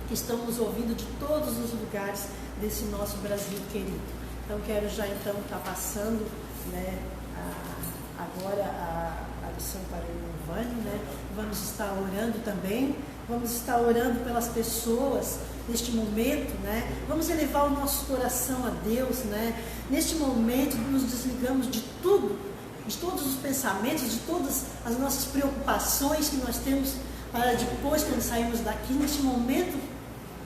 que estão nos ouvindo de todos os lugares desse nosso Brasil querido. Então, quero já então estar passando, né, agora a lição para o irmão Vânio, né? Vamos estar orando também, vamos estar orando pelas pessoas neste momento, né? Vamos elevar o nosso coração a Deus, né? Neste momento nos desligamos de tudo, de todos os pensamentos, de todas as nossas preocupações que nós temos para depois, quando sairmos daqui. Neste momento,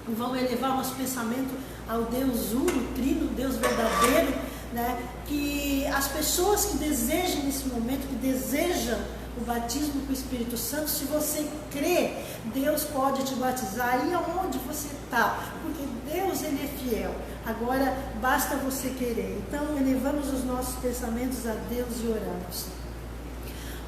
vamos elevar o nosso pensamento ao Deus uno, trino, Deus verdadeiro, né? Que as pessoas que desejam nesse momento, que desejam o batismo com o Espírito Santo, se você crê, Deus pode te batizar aí aonde você está, porque Deus, Ele é fiel. Agora, basta você querer. Então, elevamos os nossos pensamentos a Deus e oramos.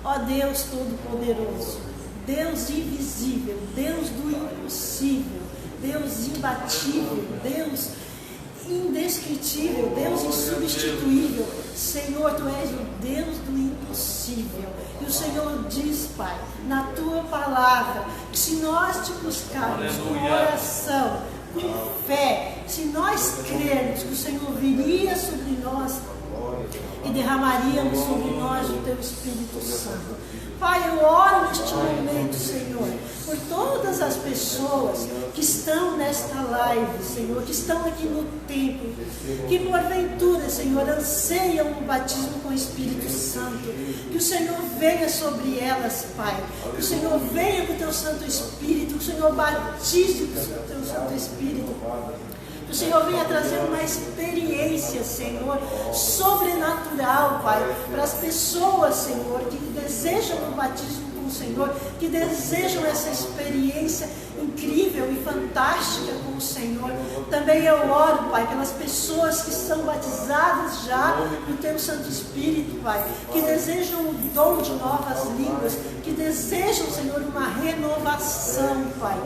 Ó Deus Todo-Poderoso, Deus invisível, Deus do impossível, Deus imbatível, Deus indescritível, Deus insubstituível. Senhor, Tu és o Deus do impossível. E o Senhor diz, Pai, na Tua palavra, que se nós Te buscarmos com oração, com fé, se nós crermos que o Senhor viria sobre nós e derramaríamos sobre nós o Teu Espírito Santo. Pai, eu oro neste momento, Senhor, por todas as pessoas que estão nesta live, Senhor, que estão aqui no templo, que porventura, Senhor, anseiam o batismo com o Espírito Santo. Que o Senhor venha sobre elas, Pai. Que o Senhor venha com o Teu Santo Espírito, que o Senhor batize com o Teu Santo Espírito. Que o Senhor venha trazer uma experiência, Senhor, sobrenatural, Pai, para as pessoas, Senhor, que desejam o batismo com o Senhor, que desejam essa experiência incrível e fantástica com o Senhor. Também eu oro, Pai, pelas pessoas que são batizadas já no Teu Santo Espírito, Pai, que desejam o dom de novas línguas, que desejam, Senhor, uma renovação, Pai,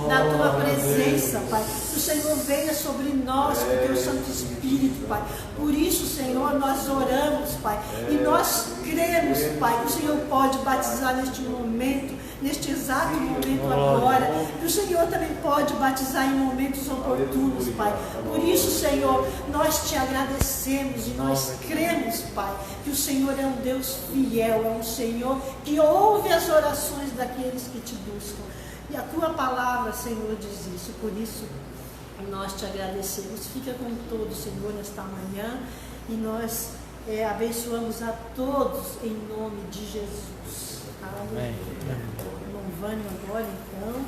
da Tua presença, Pai. Que o Senhor venha sobre nós com o Teu Santo Espírito, Pai. Por isso, Senhor, nós oramos, Pai, e nós cremos, Pai, que o Senhor pode batizar neste momento, neste exato momento agora, que o Senhor também pode batizar em momentos oportunos, Pai. Por isso, Senhor, nós Te agradecemos e nós cremos, Pai, que o Senhor é um Deus fiel, é um Senhor que ouve as orações daqueles que Te buscam. E a Tua palavra, Senhor, diz isso. Por isso, nós Te agradecemos. Fica com todos, Senhor, nesta manhã. E nós abençoamos a todos em nome de Jesus. Amém. Irmão Vânio agora, então.